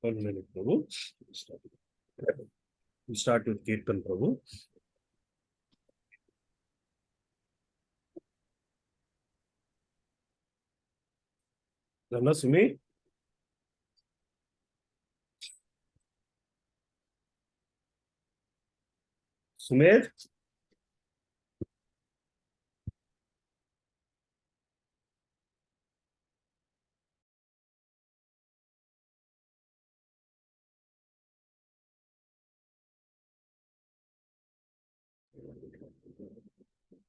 1 minute, Prabhu. We start with Kirtan, Prabhu. Nana Sumi? Sumedh?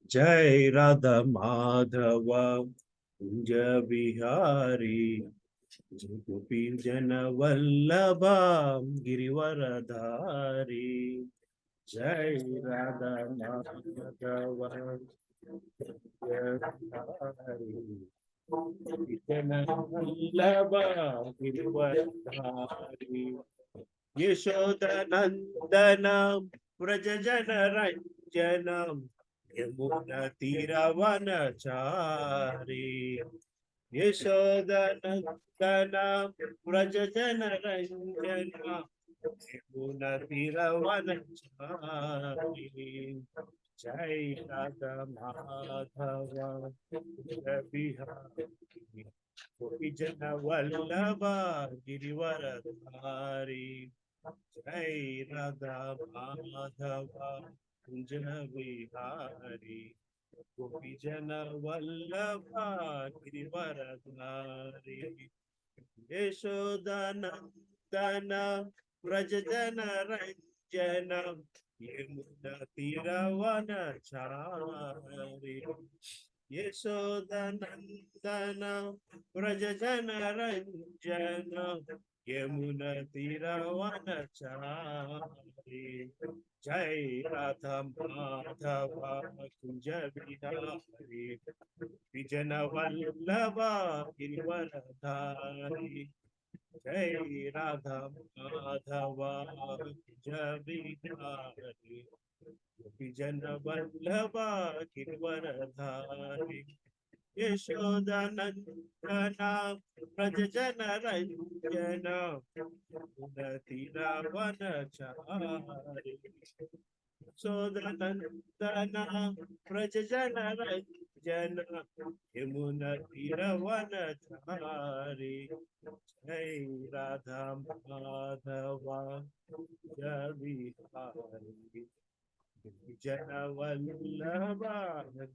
Jai Radha Madhava Kunja Bihari Gopi Jana Vallabha Girivaradhari Jai Radha Madhava Kunja Bihari Gopi Jana Vallabha Girivaradhari Yashoda Nandana Vrajajana Ranjanam Yamuna Tiravanachari Yashodanandana Vrajajana Ranjana Yamuna Tiravanachari Jai Radha Madhava Bihari Gopijana Vallabha Girivaradhari Jai Radha Madhava Kunja Vihari Gopijana Vallabha Girivaradhari Yashodanandana Vrajajana Ranjana Yamuna Tiravanachari Yashodanandana Vrajajana Ranjana Yamuna Tiravanachari Jai Radha Madhava Kunja Bihari Vijana Vallabha Girivaradhari Jai Radha Madhava Kunja Bihari Vijana Vallabha Girivaradhari Yashodanandana Vrajajana Ranjana Unatira Vanachari Sodanandana Vrajajana Ranjana Yamuna Tiravanachari Jai Radha Madhava Javihari Jana Vallabha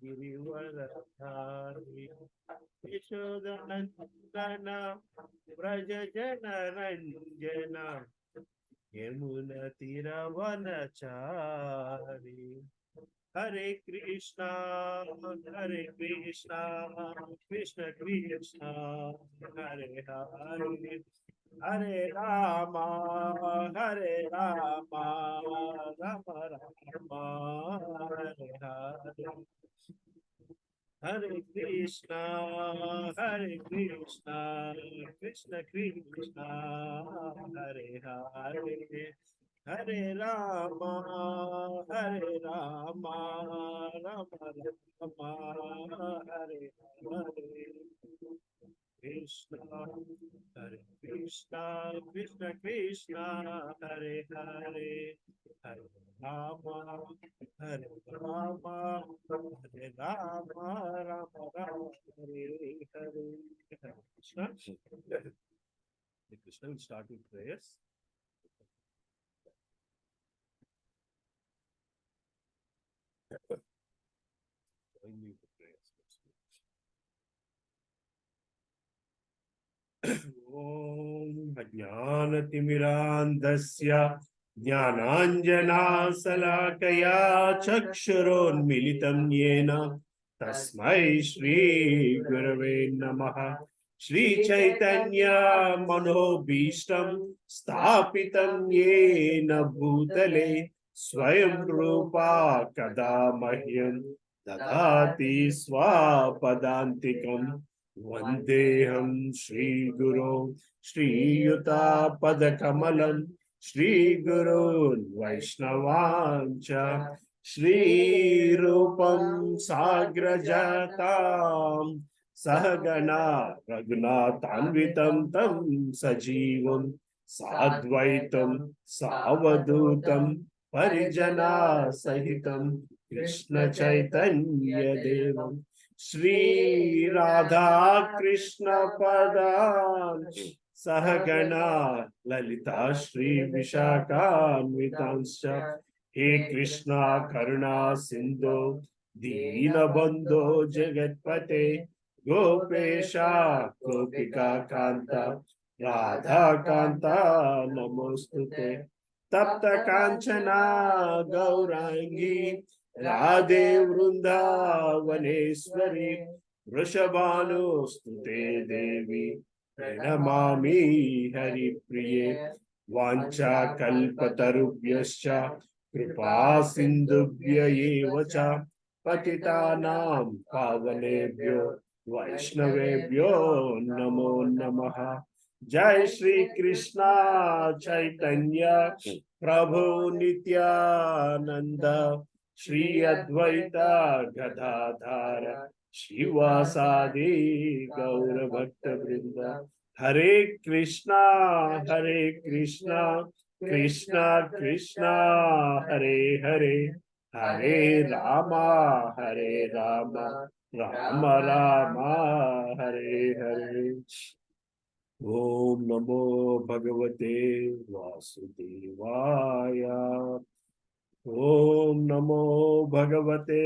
Girivaradhari Yashodanandana Vrajajana Ranjana Yamuna Tiravanachari Hare Krishna, Krishna Krishna, Hare Hare, Hare Rama, Rama Rama, Hare Hare. Hare Krishna, Krishna Krishna, Hare Hare, Hare Rama, Rama Rama, Hare Hare. Krishna, Hare Krishna, Krishna Krishna, Hare Hare, Hare Rama, Rama, Hare Rama, Rama Rama, Hare Hare. Hare Krishna. Hare Krishna will start with prayers. Join me with prayers. Om Ajnanatimirandasya Jnananjanasalakaya Chakshuronmilitam Yena Tasmai Shri Gurave Namaha Shri Chaitanya Manobhishtam Sthapitam Yena Bhutale Swayam Rupa Kada Mahyam Dadati Swapadantikam Vandeham Shri Guru Shri Yuta Padakamalam Shri Guru Vaishnavancha Shri Rupam Sagrajatam Sahagana Raghunatanvitam Tam Sajivam साद्वैतं सावधूतं परिजना सहितं कृष्ण चैतन्य देवं श्री राधा कृष्ण पदान् सहगणा ललिता श्री विशाखान्वितांश्च हे कृष्णा करुणा सिंधु दीनबंधो जगत्पते गोपेशा गोपिका कांता राधा कांता नमोस्तुते तप्त कांचना गौरांगी राधे वृंदावनेश्वरी वृषभानुस्तुते देवी प्रणमामि हरिप्रिये वाञ्छा कल्पतरुभ्यश्च कृपा सिन्धुभ्य एव च पतितानां पावनेभ्यो वैष्णवेभ्यो नमो नमः। जय श्री कृष्णा चैतन्य प्रभु नित्यानंद श्री अद्वैत गदाधर शिवासादि गौर भक्त वृंद हरे कृष्णा कृष्णा कृष्णा हरे हरे हरे राम राम राम हरे हरे। ओम नमो भगवते वासुदेवाय। ओम नमो भगवते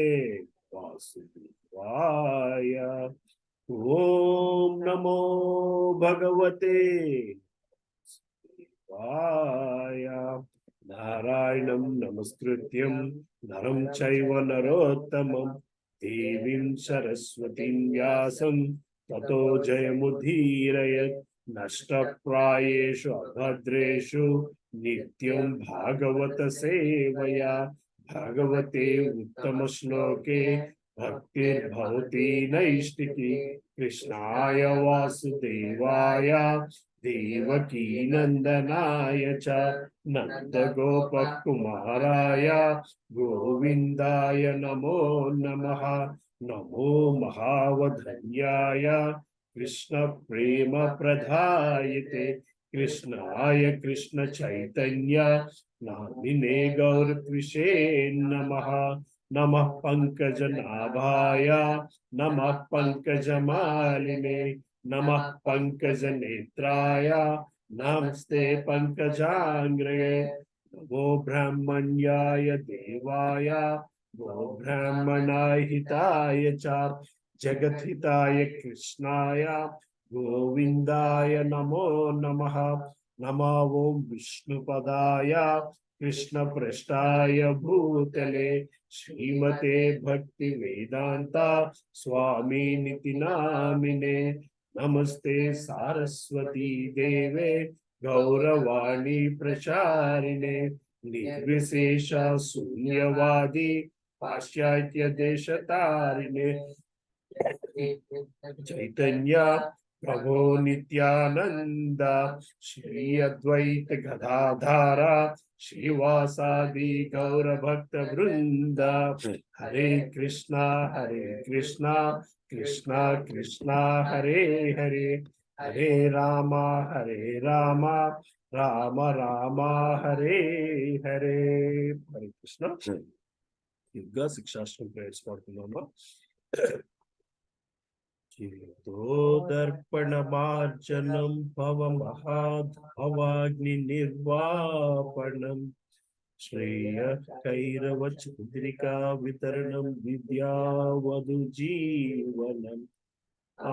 वासुदेवाय। ओम नमो भगवते वासुदेवाय। नारायणं नमस्कृत्यं नरं चैव नरोत्तमं देवीं सरस्वतीं व्यासं ततो जयमुदीरयत्। नष्टप्रायेषु अभद्रेषु नित्यं भागवत सेवया भगवते उत्तम श्लोके भक्तिर्भवति नैष्टिकी। कृष्णाय वासुदेवाय देवकी नंदनाय च नन्दगोपकुमाराय गोविन्दाय नमो नमः। नमो महावधन्याय कृष्ण प्रेम प्रदायते कृष्णाय कृष्ण चैतन्य नामिने गौरत्विषे नमः। नमः पंकजनाभाय नमः पंकजमालिने नमः पंकजनेत्राय नमस्ते पंकजांग्रये। नमो ब्रह्मण्याय देवाय गो ब्राह्मणाय हिताय च जगद्हिताय कृष्णाय गोविन्दाय नमो नमः। नमो ओं विष्णुपदाय कृष्णपृष्ठाय भूतले श्रीमते भक्ति वेदांता स्वामी निति नामिने। नमस्ते सारस्वती देवे गौरवाणी प्रचारिणे निर्विशेष शून्यवादी पाश्चात्य देशतारिणे चैतन्य प्रभो नित्यानंद श्री अद्वैत गदाधारा श्रीवासादि गौर भक्त वृंद। हरे कृष्णा कृष्णा कृष्णा हरे हरे हरे राम राम राम हरे हरे। हरे कृष्णा। युग शिक्षाश्रम प्रेयर्स फॉर टुमारो। दर्पणमार्जनं भवमहाधवग्निर्वापनं श्रेयकैरवचन्द्रिका वितरणं विद्यावधुजीवनम्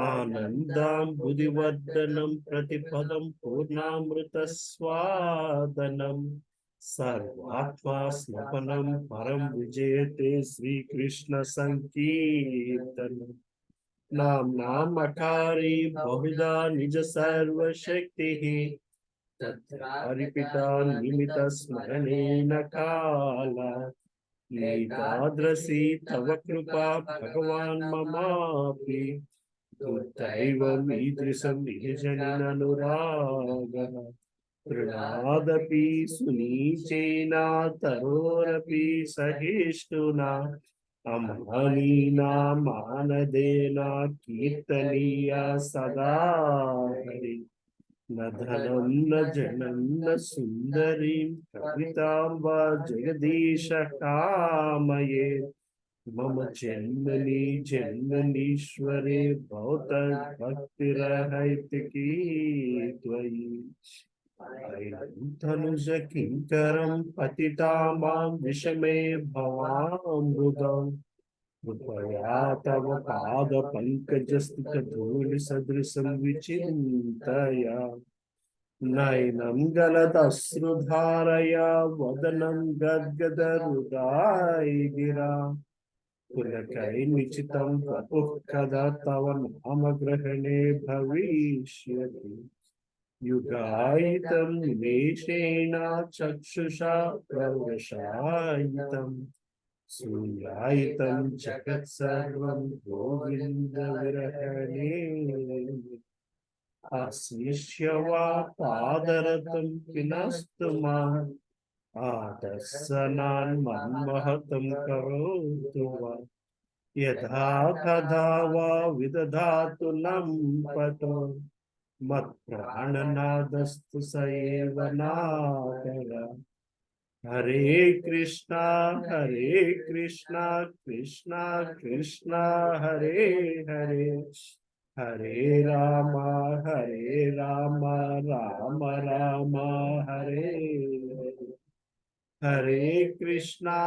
आनन्दाम्बुधिवर्धनं प्रतिपदं पूर्णामृतस्वादनं सर्वात्मा स्नपनं परं विजयते श्रीकृष्ण संकीर्तनम्। नाम नामकारी बहुधा निज सर्वशक्तिः तत्रारिपिता निमित स्मरणेन कालात् एतादृशी तव कृपा भगवान् ममापि दुर्दैवमीदृशं निजजनानुरागः तृणादपि सुनीचेन तरोरपि सहिष्णुना अमहनीना मानदेना कीर्तनीया सदा हरि। न धनं न जनं न सुन्दरीं कवितां वा जगदीश कामये मम जन्मनि जन्मनीश्वरे भवतद्भक्तिरहैतुकी त्वयि धनुज किङ्करं पतितामां विषमे भवामृगम् कृपया तव पादपङ्कजस्थितधूलिसदृशं विचिन्तय नयनं गलदश्रुधारया वदनं गद्गदरुदायगिरा पुलकैर्निचितं वपुः कदा तव नामग्रहणे भविष्यति युगायितं निमेषेण चक्षुषा प्रवशायितम् सूर्यायितं जगत्सर्वं गोविन्दविरहणे आश्लिष्य वा पादरतं किलस्तु माम् आदर्शनान् मन्महतं करोतु वा यथा तथा वा विदधातु लम्पतो मत्प्राणनादस्तु स एव नाकर हरे कृष्णा कृष्णा कृष्णा हरे हरे हरे राम राम राम हरे हरे कृष्णा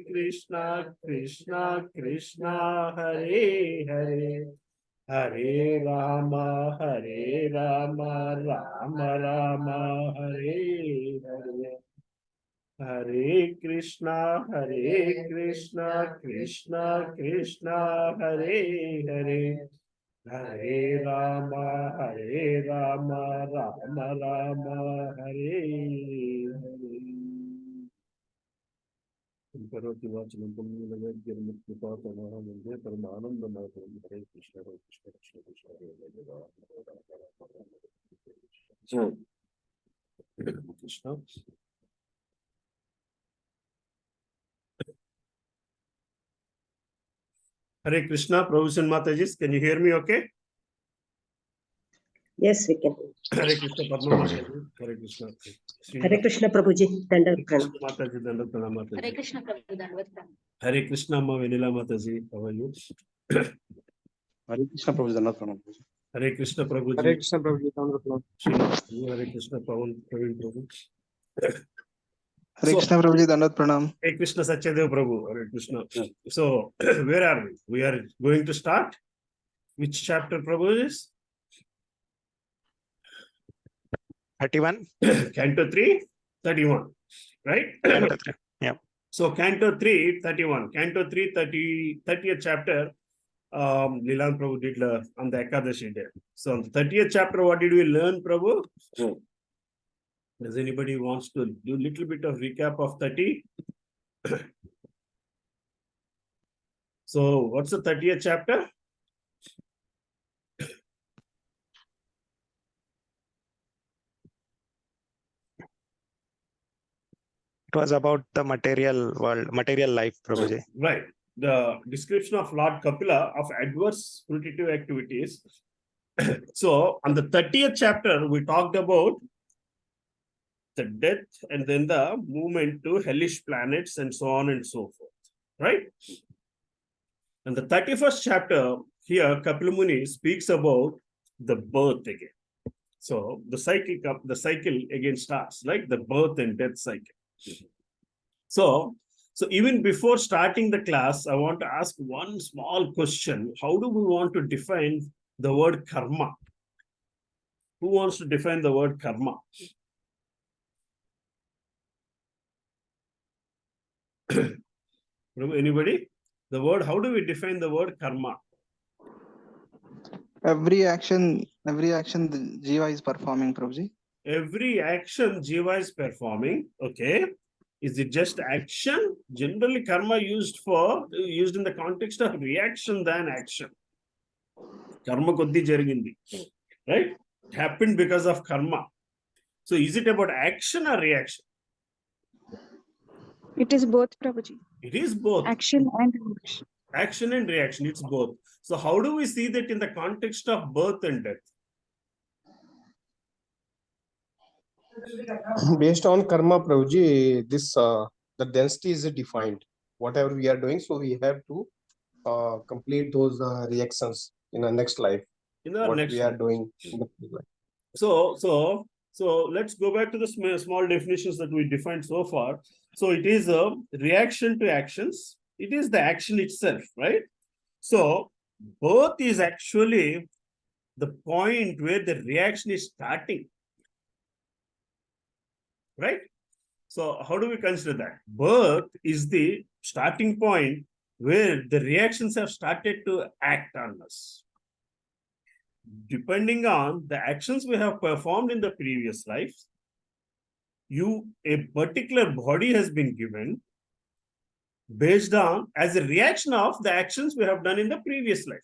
कृष्णा कृष्णा हरे हरे हरे राम राम हरे हरे हरे कृष्णा कृष्णा कृष्णा हरे हरे हरे राम राम हरे हरे करोति वाचनं पुण्यनवैद्यमुक्तिपातमः वन्दे परमानन्दमाधवं हरे कृष्ण कृष्ण कृष्ण हरे Krishna Hare Krishna, Prabhu's and Mataji's. Can you hear me okay? Yes, we can. Hare Krishna, Padma Mataji. Hare Krishna. Hare Krishna, Prabhuji. Dandavat pranam. Mataji, Dandavat pranam, Mataji. Hare Krishna, Prabhu, Dandavat pranam. Hare Krishna, Ma Vanilla Mataji. How are you? Hare Krishna, Prabhu, Dandavat pranam. Hare Krishna, Prabhuji. Hare Krishna, Prabhu, Dandavat pranam. Hare Krishna, Praveen Prabhu. Hare Krishna, Prabhu, Dandavat pranam. Hare Krishna, Satyadev Prabhu. Hare Krishna. So, where are we? We are going to start. Which chapter, Prabhu, is? 31. Canto 3, 31. Right? Canto 3. Yeah. So, Canto 3, 31. Canto 3, 30th chapter. Leelan Prabhu did on the Ekadashi day. So, on the 30th chapter, what did we learn, Prabhu? Does anybody wants to do a little bit of recap of 30? So, what's the 30th chapter? It was about the material world, material life, Prabhuji. Right. The description of Lord Kapila of adverse fruitive activities. So, on the 30th chapter, we talked about the death and then the movement to hellish planets and so on and so forth. Right? And the 31st chapter, here, Kapila Muni speaks about the birth again. So, the cycle again starts, like the birth and death cycle. So even before starting the class, I want to ask one small question. How do we want to define the word karma? Who wants to define the word karma? Anybody? The word, how do we define the word karma? Every action the Jiva is performing, Prabhuji. Every action Jiva is performing, okay. Is it just action? Generally, karma used in the context of reaction than action. Karma koddi jarigindi, right? It happened because of karma. So, is it about action or reaction? It is both, Prabhuji. It is both. Action and reaction. Action and reaction, it's both. So, how do we see that in the context of birth and death? Based on karma, Prabhuji, this the density is defined. Whatever we are doing, so we have to complete those reactions in the next life. In our What next we are life. doing in the previous life. So let's go back to the small definitions that we defined so far. So it is a reaction to actions. It is the action itself, right? So birth is actually the point where the reaction is starting, right? So how do we consider that? Birth is the starting point where the reactions have started to act on us. Depending on the actions we have performed in the previous lives, a particular body has been given based on as a reaction of the actions we have done in the previous life,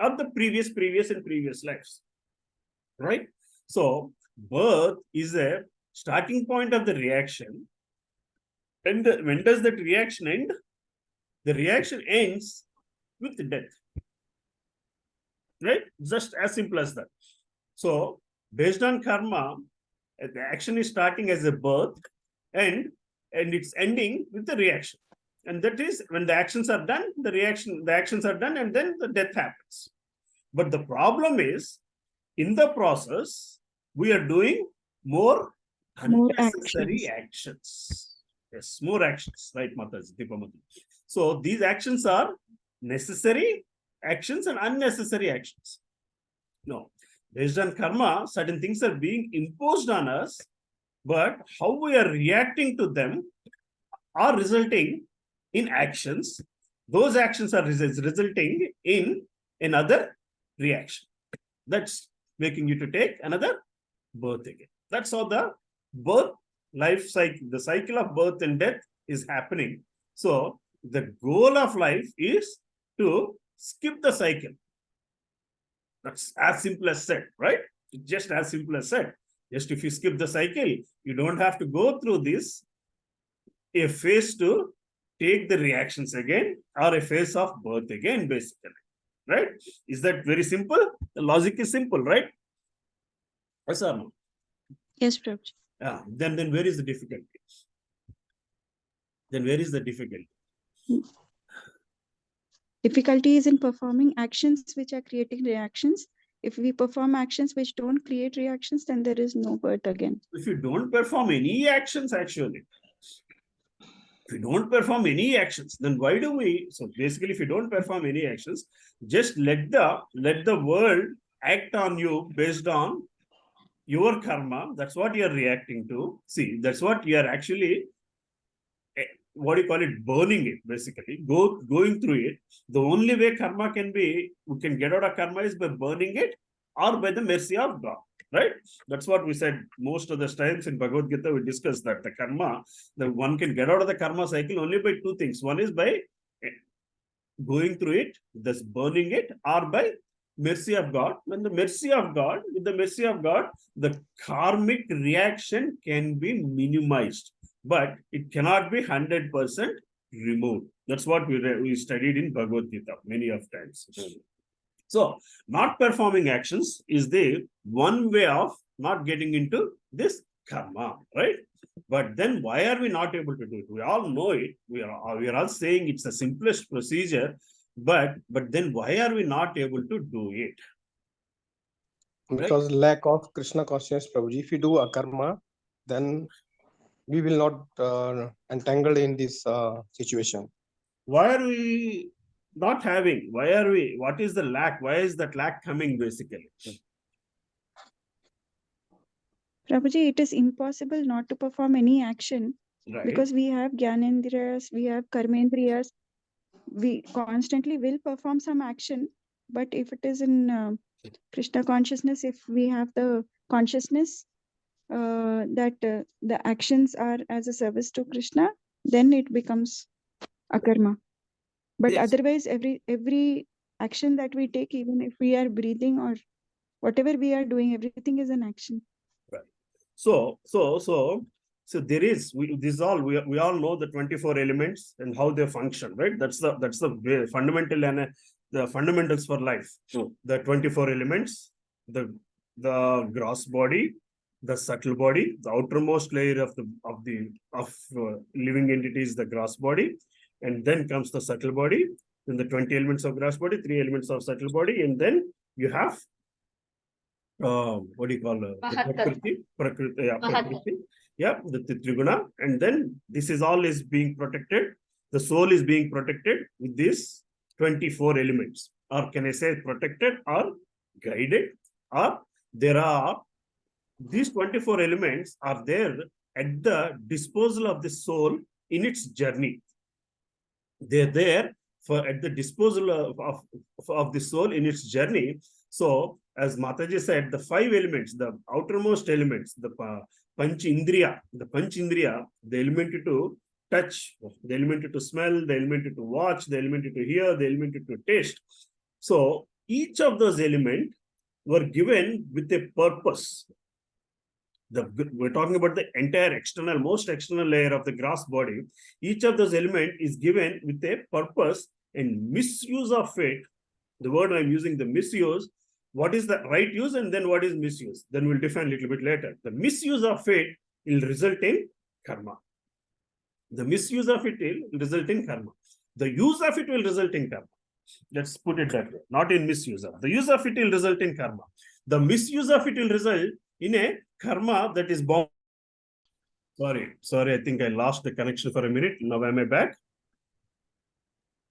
or the previous and previous lives, right? So birth is a starting point of the reaction. And when does that reaction end? The reaction ends with death, right? Just as simple as that. So based on karma, the action is starting as a birth and it's ending with the reaction. And that is when the actions are done, the actions are done, and then the death happens. But the problem is, in the process, we are doing more unnecessary actions. Yes, more actions, right, Mataji, Dipamati? So these actions are necessary actions and unnecessary actions. No, based on karma, certain things are being imposed on us, but how we are reacting to them are resulting in actions. Those actions are resulting in another reaction. That's making you to take another birth again. That's how the birth life cycle, the cycle of birth and death is happening. So the goal of life is to skip the cycle. That's as simple as said, right? Just as simple as said. Just if you skip the cycle, you don't have to go through this, a phase to take the reactions again, or a phase of birth again, basically, right? Is that very simple? The logic is simple, right? Yes or no? Yes, Prabhuji. Yeah. Then where is the difficulty? Then where is the difficulty? Difficulty is in performing actions which are creating reactions. If we perform actions which don't create reactions, then there is no birth again. If you don't perform any actions, actually, if you don't perform any actions, then why do we? So basically, if you don't perform any actions, just let the world act on you based on your karma. That's what you are reacting to. See, that's what you are actually, what do you call it, burning it, basically, going through it. The only way karma we can get out of karma is by burning it or by the mercy of God, right? That's what we said most of the times in Bhagavad Gita. We discussed that the karma, the one can get out of the karma cycle only by two things. One is by going through it, thus burning it, or by mercy of God. When the mercy of God, with the mercy of God, the karmic reaction can be minimized, but it cannot be 100% removed. That's what we studied in Bhagavad Gita many of times. So not performing actions is the one way of not getting into this karma, right? But then why are we not able to do it? We all know it. We are all saying it's the simplest procedure, but then why are we not able to do it? Because lack of Krishna consciousness, Prabhuji. If you do a karma, then we will not entangled in this situation. Why are we not having? What is the lack? Why is that lack coming, basically? Prabhuji, it is impossible not to perform any action, Right. because we have Gyanendriyas, we have Karmendriyas. We constantly will perform some action, but if it is in Krishna consciousness, if we have the consciousness that the actions are as a service to Krishna, then it becomes a karma. But Yes. otherwise, every action that we take, even if we are breathing or whatever we are doing, everything is an action. Right. So there is we all know the 24 elements and how they function, right? That's the fundamental and the fundamentals for life. So the 24 elements, the gross body, the subtle body, the outermost layer of living entity is the gross body, and then comes the subtle body, then the 20 elements of gross body, 3 elements of subtle body, and then you have what do you call the Prakriti, the Triguna, and then this is all is being protected. The soul is being protected with these 24 elements, or can I say protected or guided, or there are these 24 elements are there at the disposal of the soul in its journey. They're there for at the disposal of the soul in its journey. So, as Mataji said, the 5 elements, the outermost elements, the Panch Indriya, the element to touch, the element to smell, the element to watch, the element to hear, the element to taste. So, each of those elements were given with a purpose. We're talking about the entire most external layer of the gross body. Each of those elements is given with a purpose, and misuse of it, the word I'm using, the misuse, what is the right use and then what is misuse? Then we'll define a little bit later. The misuse of it will result in karma. The misuse of it will result in karma. The use of it will result in karma. Let's put it that way, not in misuse of. The use of it will result in karma. The misuse of it will result in a karma that is bound. Sorry, I think I lost the connection for a minute. Now am I back?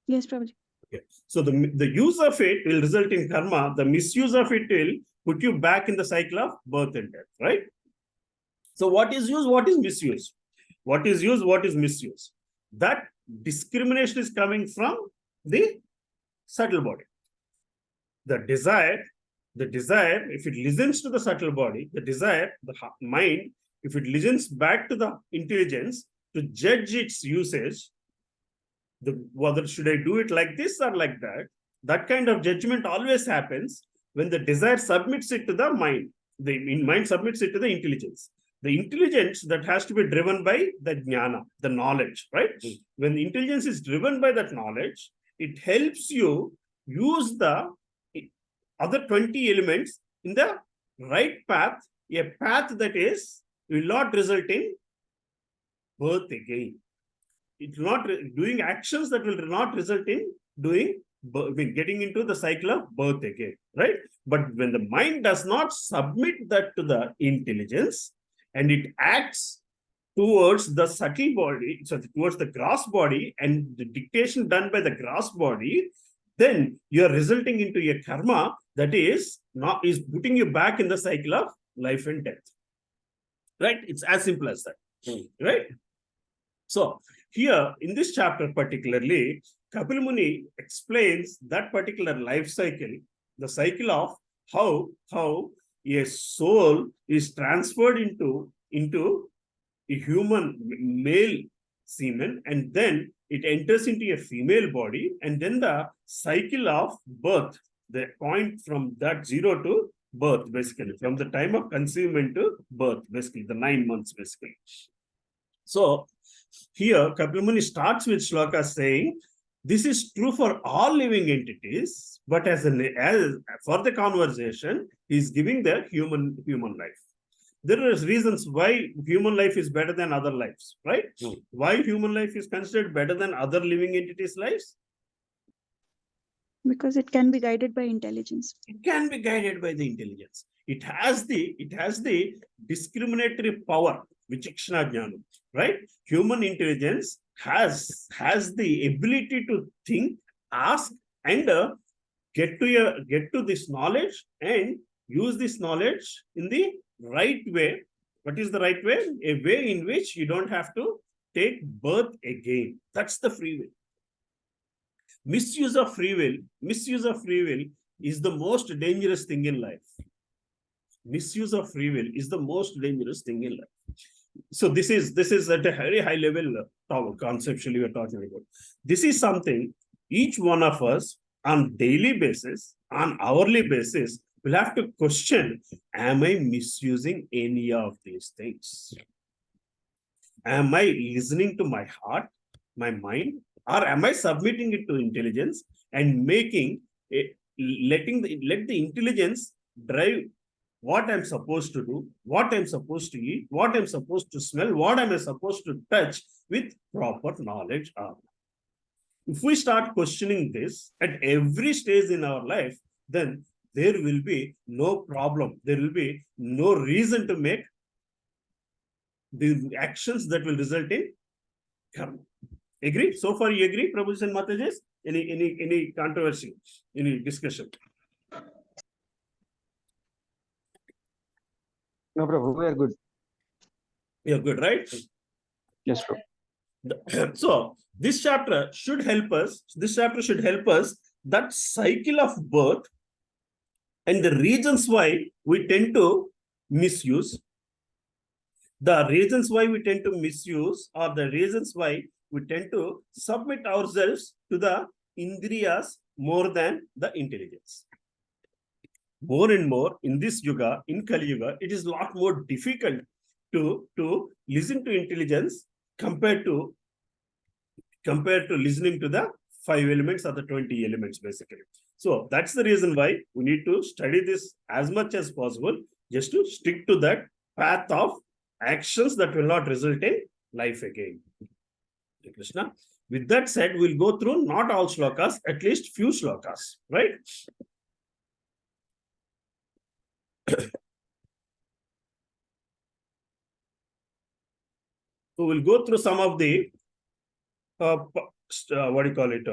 Yes, Prabhuji. Okay. So the use of it will result in karma. The misuse of it will put you back in the cycle of birth and death, right? So what is use? What is misuse? What is use? What is misuse? That discrimination is coming from the subtle body. The desire, if it listens to the subtle body, the mind, if it listens back to the intelligence to judge its usage, whether should I do it like this or like that, that kind of judgment always happens when the desire submits it to the mind. The mind submits it to the intelligence. The intelligence that has to be driven by the jnana, the knowledge, right? When the intelligence is driven by that knowledge, it helps you use the other 20 elements in the right path, a path that will not result in birth again. It will not doing actions that will not result in getting into the cycle of birth again, right? But when the mind does not submit that to the intelligence and it acts towards the subtle body, so towards the gross body, and the dictation done by the gross body, then you are resulting into a karma that is putting you back in the cycle of life and death, right? It's as simple as that, right? So here in this chapter particularly, Kapil Muni explains that particular life cycle, the cycle of how a soul is transferred into a human male semen, and then it enters into a female body, and then the cycle of birth, the point from that 0 to birth, basically, from the time of conceivement to birth, basically, the 9 months, basically. So here, Kapil Muni starts with shloka saying, this is true for all living entities, but as for the conversation, he's giving the human life. There are reasons why human life is better than other lives, right? Why human life is considered better than other living entities' lives? Because it can be guided by intelligence. It can be guided by the intelligence. It has the discriminatory power, vichakshana jnana, right? Human intelligence has the ability to think, ask, and get to this knowledge and use this knowledge in the right way. What is the right way? A way in which you don't have to take birth again. That's the free will. Misuse of free will is the most dangerous thing in life. Misuse of free will is the most dangerous thing in life. So this is at a very high level conceptually we're talking about. This is something each one of us on daily basis, on hourly basis, will have to question, am I misusing any of these things? Am I listening to my heart, my mind, or am I submitting it to intelligence and let the intelligence drive what I'm supposed to do, what I'm supposed to eat, what I'm supposed to smell, what am I supposed to touch with proper knowledge of. If we start questioning this at every stage in our life, then there will be no problem. There will be no reason to make the actions that will result in karma. Agree? So far, you agree, Prabhuji and Mataji? Any controversy, any discussion? No, Prabhu, we are good. You're good, right? Yes, Prabhu. So this chapter should help us. This chapter should help us that cycle of birth and the reasons why we tend to misuse. The reasons why we tend to misuse, or the reasons why we tend to submit ourselves to the indriyas more than the intelligence. More and more in this yuga, in Kali Yuga, it is a lot more difficult to listen to intelligence compared to listening to the 5 elements or the 20 elements, basically. So that's the reason why we need to study this as much as possible, just to stick to that path of actions that will not result in life again. Krishna. With that said, we'll go through not all shlokas, at least few shlokas, right? So we'll go through some of the what do you call it?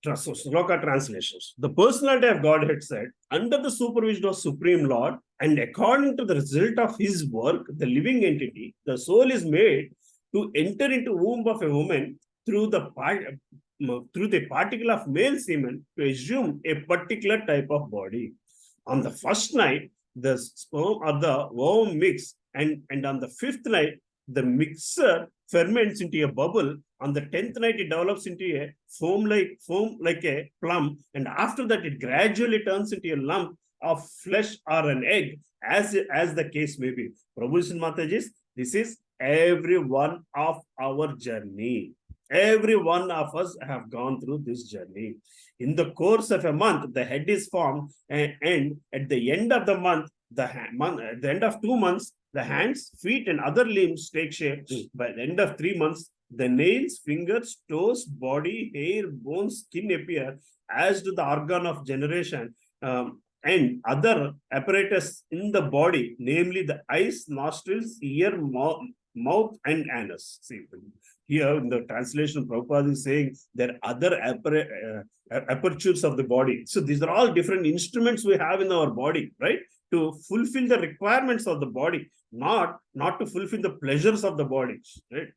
Shloka translations. The personality of Godhead said, under the supervision of Supreme Lord, and according to the result of his work, the living entity, the soul is made to enter into womb of a woman through the particle of male semen to assume a particular type of body. On the first night, the sperm or the worm mix, and on the 5th night, the mixer ferments into a bubble. On the 10th night, it develops into a foam like a plum, and after that, it gradually turns into a lump of flesh or an egg, as the case may be. Prabhuji and Matajis, this is every one of our journey. Every one of us have gone through this journey. In the course of a month, the head is formed, and at the end of the month, at the end of 2 months, the hands, feet, and other limbs take shape. By the end of 3 months, the nails, fingers, toes, body, hair, bones, skin appear, as do the organ of generation and other apparatus in the body, namely the eyes, nostrils, ear, mouth, and anus. See, here in the translation, Prabhupada is saying there are other apertures of the body. So these are all different instruments we have in our body, right? To fulfill the requirements of the body, not to fulfill the pleasures of the body, right?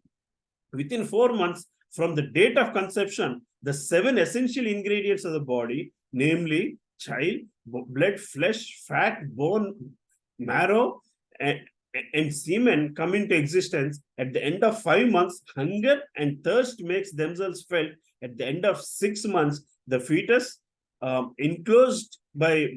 Within 4 months from the date of conception, the 7 essential ingredients of the body, namely child, blood, flesh, fat, bone, marrow, and semen, come into existence. At the end of 5 months, hunger and thirst makes themselves felt. At the end of 6 months, the fetus, enclosed by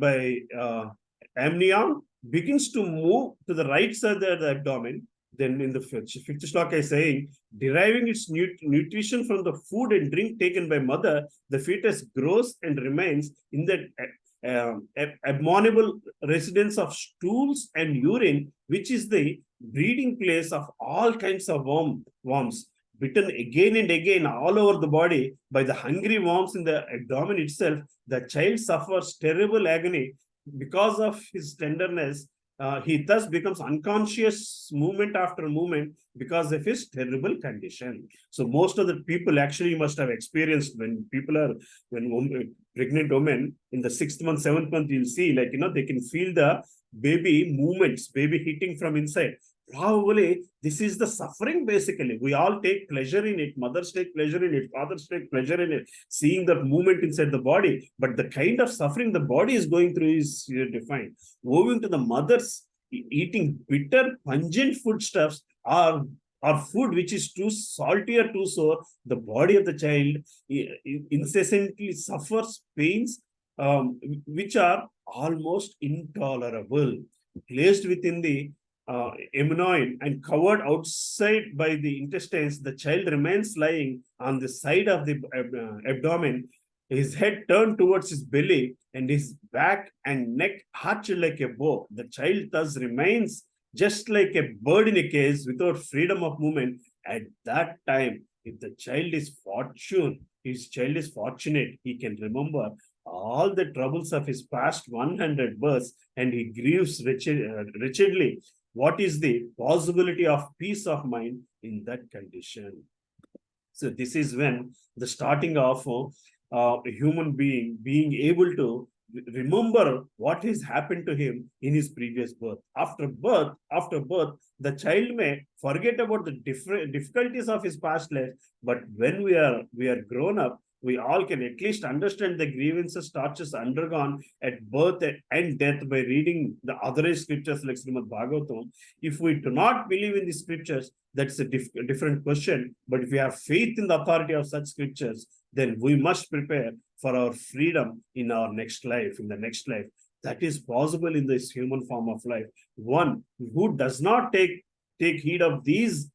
amnion, begins to move to the right side of the abdomen. Then in the fifth shloka is saying, deriving its nutrition from the food and drink taken by mother, the fetus grows and remains in the abominable residence of stools and urine, which is the breeding place of all kinds of worms, bitten again and again all over the body by the hungry worms in the abdomen itself. The child suffers terrible agony because of his tenderness. He thus becomes unconscious moment after moment because of his terrible condition. So most of the people actually must have experienced when pregnant women in the 6th month, 7th month, you'll see they can feel the baby movements, baby hitting from inside. Probably this is the suffering. Basically, we all take pleasure in it. Mothers take pleasure in it. Fathers take pleasure in it, seeing the movement inside the body. But the kind of suffering the body is going through is defined. Moving to the mothers eating bitter, pungent foodstuffs or food which is too salty or too sour, the body of the child incessantly suffers pains which are almost intolerable. Placed within the amnion and covered outside by the intestines, the child remains lying on the side of the abdomen his head turned towards his belly, and his back and neck arched like a bow. The child thus remains just like a bird in a cage without freedom of movement. At that time, if the child is fortunate, he can remember all the troubles of his past 100 births, and he grieves wretchedly. What is the possibility of peace of mind in that condition? So this is when the starting of a human being able to remember what has happened to him in his previous birth. After birth, the child may forget about the different difficulties of his past life, but when we are grown up, we all can at least understand the grievances, tortures undergone at birth and death by reading the other scriptures like Srimad Bhagavatam. If we do not believe in the scriptures, that's a different question. But if we have faith in the authority of such scriptures, then we must prepare for our freedom in our next life, in the next life. That is possible in this human form of life. One who does not take heed of these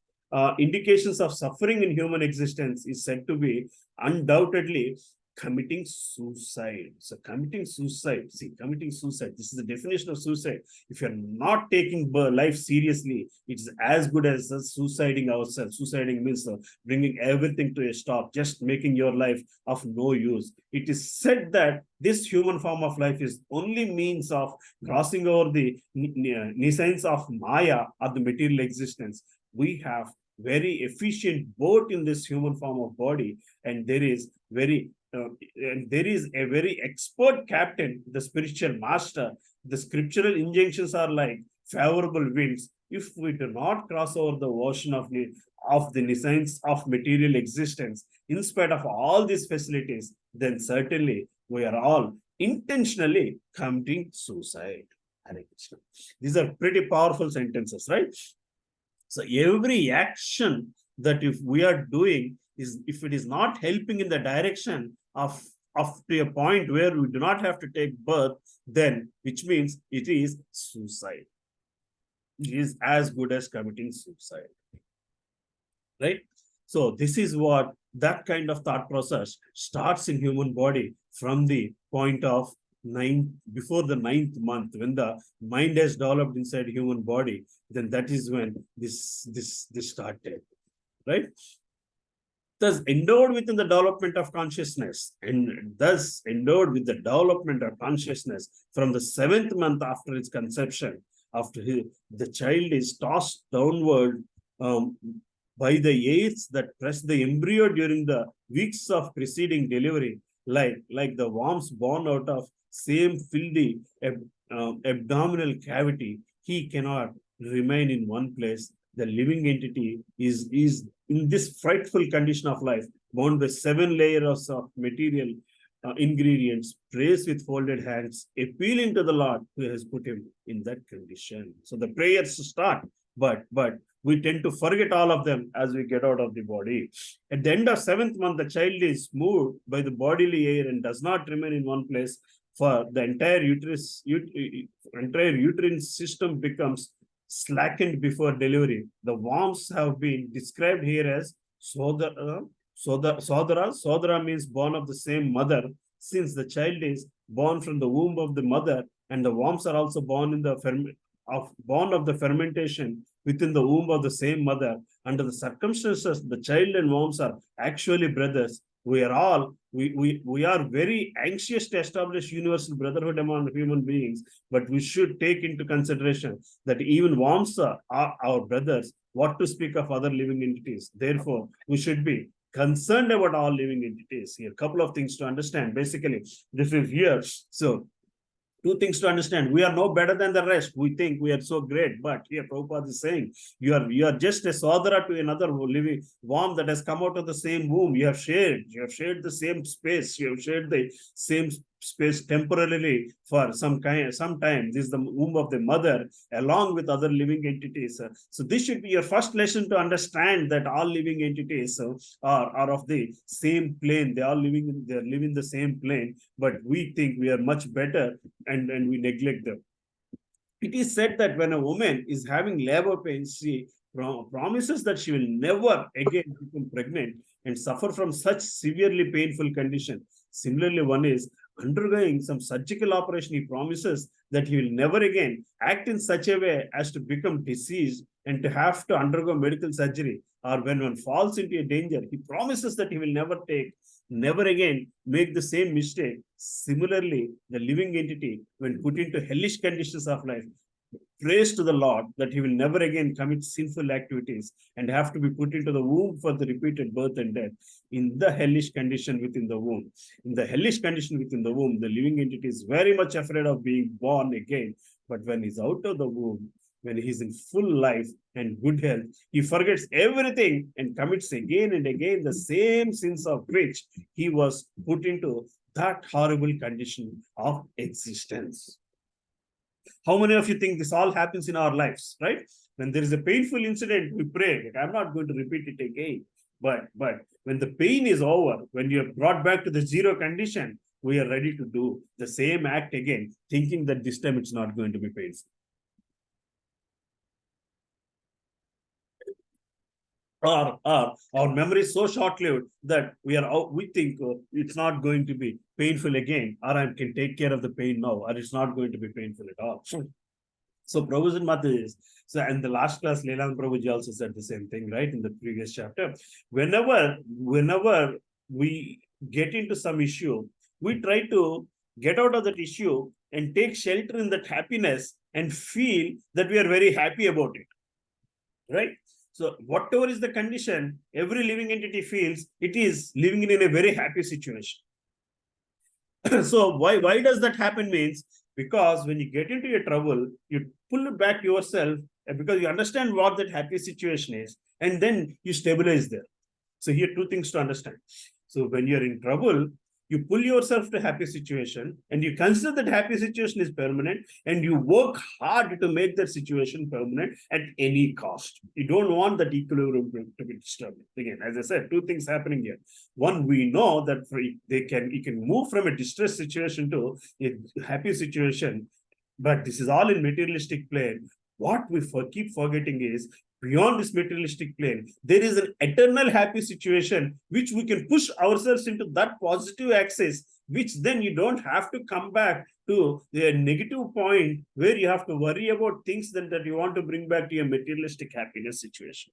indications of suffering in human existence is said to be undoubtedly committing suicide. So committing suicide, this is the definition of suicide. If you're not taking life seriously, it's as good as suiciding ourselves. Suiciding means bringing everything to a stop, just making your life of no use. It is said that this human form of life is only means of crossing over the nescience of Maya or the material existence. We have very efficient boat in this human form of body, and there is a very expert captain, the spiritual master. The scriptural injunctions are like favorable winds. If we do not cross over the ocean of the nescience of material existence, in spite of all these facilities, then certainly we are all intentionally committing suicide. These are pretty powerful sentences, right? So every action that if we are doing is, if it is not helping in the direction of to a point where we do not have to take birth, then which means it is suicide. It is as good as committing suicide, right? So this is what that kind of thought process starts in human body from the point of before the 9th month, when the mind has developed inside human body, then that is when this started, right? Thus endowed within the development of consciousness, and thus endowed with the development of consciousness from the 7th month after its conception, after the child is tossed downward by the aids that press the embryo during the weeks of preceding delivery, like the worms born out of same filthy abdominal cavity. He cannot remain in one place. The living entity is in this frightful condition of life, bound by 7 layers of material ingredients, prays with folded hands, appealing to the Lord who has put him in that condition. So the prayers start, but we tend to forget all of them as we get out of the body. At the end of 7th month, the child is moved by the bodily air and does not remain in one place, for the entire uterine system becomes slackened before delivery. The worms have been described here as Sodara. Sodara means born of the same mother, since the child is born from the womb of the mother, and the worms are also born in the born of the fermentation within the womb of the same mother. Under the circumstances, the child and worms are actually brothers. We are very anxious to establish universal brotherhood among human beings, but we should take into consideration that even worms are our brothers. What to speak of other living entities? Therefore, we should be concerned about all living entities. Here, a couple of things to understand. Basically, this is here. So 2 things to understand. We are no better than the rest. We think we are so great, but here Prabhupada is saying you are just a sodara to another living worm that has come out of the same womb. You have shared the same space. You have shared the same space temporarily for some time. This is the womb of the mother along with other living entities. So this should be your first lesson to understand that all living entities are of the same plane. They are living the same plane, but we think we are much better and we neglect them. It is said that when a woman is having labor pains, she promises that she will never again become pregnant and suffer from such severely painful condition. Similarly, one is undergoing some surgical operation. He promises that he will never again act in such a way as to become diseased and to have to undergo medical surgery, or when one falls into a danger, he promises that he will never again make the same mistake. Similarly, the living entity, when put into hellish conditions of life, prays to the Lord that he will never again commit sinful activities and have to be put into the womb for the repeated birth and death in the hellish condition within the womb. In the hellish condition within the womb, the living entity is very much afraid of being born again. But when he's out of the womb, when he's in full life and good health, he forgets everything and commits again and again the same sins of which he was put into that horrible condition of existence. How many of you think this all happens in our lives, right? When there is a painful incident, we pray that I'm not going to repeat it again. But when the pain is over, when you're brought back to the zero condition, we are ready to do the same act again, thinking that this time it's not going to be painful. Or our memory is so short-lived that we think it's not going to be painful again, or I can take care of the pain now, or it's not going to be painful at all. So Prabhu's and Mata's, so in the last class, Leland Prabhuji also said the same thing, right? In the previous chapter. Whenever we get into some issue, we try to get out of that issue and take shelter in that happiness and feel that we are very happy about it, right? So whatever is the condition, every living entity feels it is living in a very happy situation. So why does that happen means, because when you get into a trouble, you pull back yourself because you understand what that happy situation is, and then you stabilize there. So here two things to understand. So when you're in trouble, you pull yourself to happy situation and you consider that happy situation is permanent and you work hard to make that situation permanent at any cost. You don't want that equilibrium to be disturbed. Again, as I said, two things happening here. One, we know that you can move from a distressed situation to a happy situation, but this is all in materialistic plane. What we keep forgetting is, beyond this materialistic plane, there is an eternal happy situation which we can push ourselves into that positive axis, which then you don't have to come back to the negative point where you have to worry about things that you want to bring back to your materialistic happiness situation.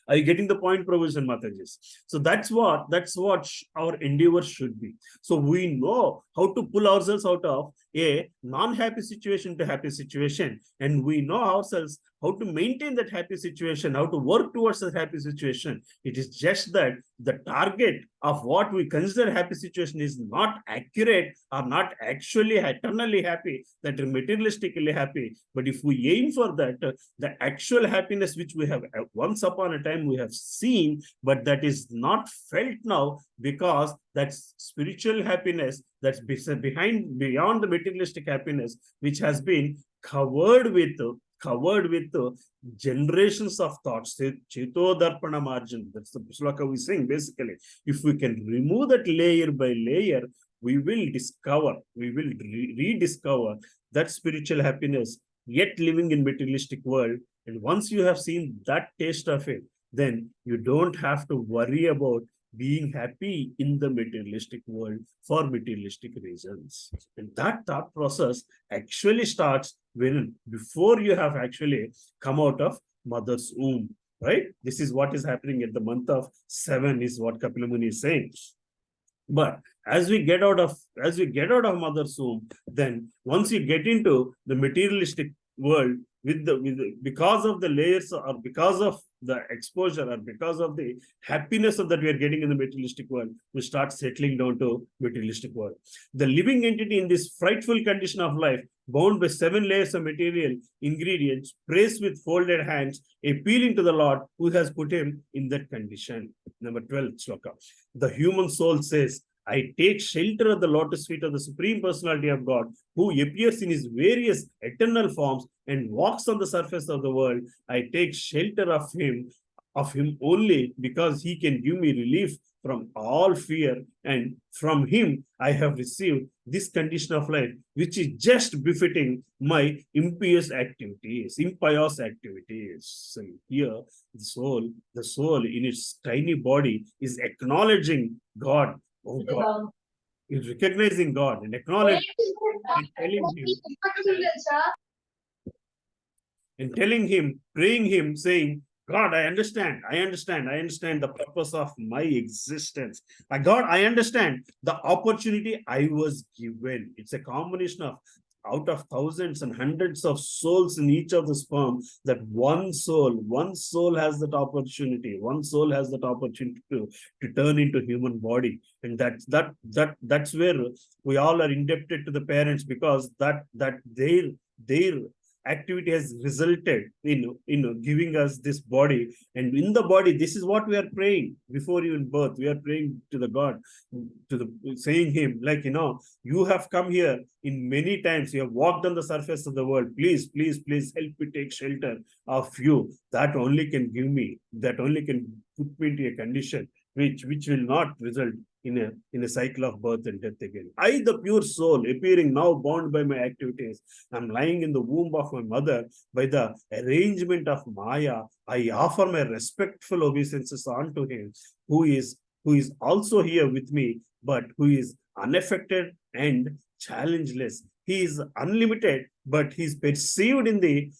Are you getting the point, Prabhu and Matajis? So that's what our endeavor should be. So we know how to pull ourselves out of a non-happy situation to happy situation, and we know ourselves how to maintain that happy situation, how to work towards that happy situation. It is just that the target of what we consider happy situation is not accurate or not actually eternally happy, that are materialistically happy. But if we aim for that, the actual happiness which we have once upon a time we have seen, but that is not felt now, because that's spiritual happiness that's beyond the materialistic happiness, which has been covered with generations of thoughts. Cheto Darpana margin. That's the sloka we sing basically. If we can remove that layer by layer, we will rediscover that spiritual happiness, yet living in materialistic world. And once you have seen that taste of it, then you don't have to worry about being happy in the materialistic world for materialistic reasons. And that thought process actually starts before you have actually come out of mother's womb, right? This is what is happening at the month of 7 is what Kapila Muni is saying. But as we get out of mother's womb, then once you get into the materialistic world because of the layers, or because of the exposure, or because of the happiness that we are getting in the materialistic world, we start settling down to materialistic world. The living entity in this frightful condition of life, bound by 7 layers of material ingredients, prays with folded hands, appealing to the Lord who has put him in that condition. Number 12 sloka. The human soul says, I take shelter of the lotus feet of the Supreme Personality of God, who appears in his various eternal forms and walks on the surface of the world. I take shelter of him only because he can give me relief from all fear, and from him I have received this condition of life, which is just befitting my impious activities. So here, the soul in its tiny body is acknowledging God. Oh God, He's recognizing God and acknowledging and telling him, praying him, saying, God, I understand the purpose of my existence. God, I understand the opportunity I was given. It's a combination of out of thousands and hundreds of souls in each of the sperm, that one soul has that opportunity. One soul has that opportunity to turn into human body. And that's where we all are indebted to the parents, because that their activity has resulted in giving us this body. And in the body, this is what we are praying before even birth. We are praying to the God, saying him, like, you have come here in many times, you have walked on the surface of the world. Please help me take shelter of you. That only can put me into a condition which will not result in a cycle of birth and death again. I, the pure soul, appearing now bound by my activities, I'm lying in the womb of my mother. By the arrangement of Maya, I offer my respectful obeisances unto him, who is also here with me, but who is unaffected and challengeless. He is unlimited, but he's perceived in the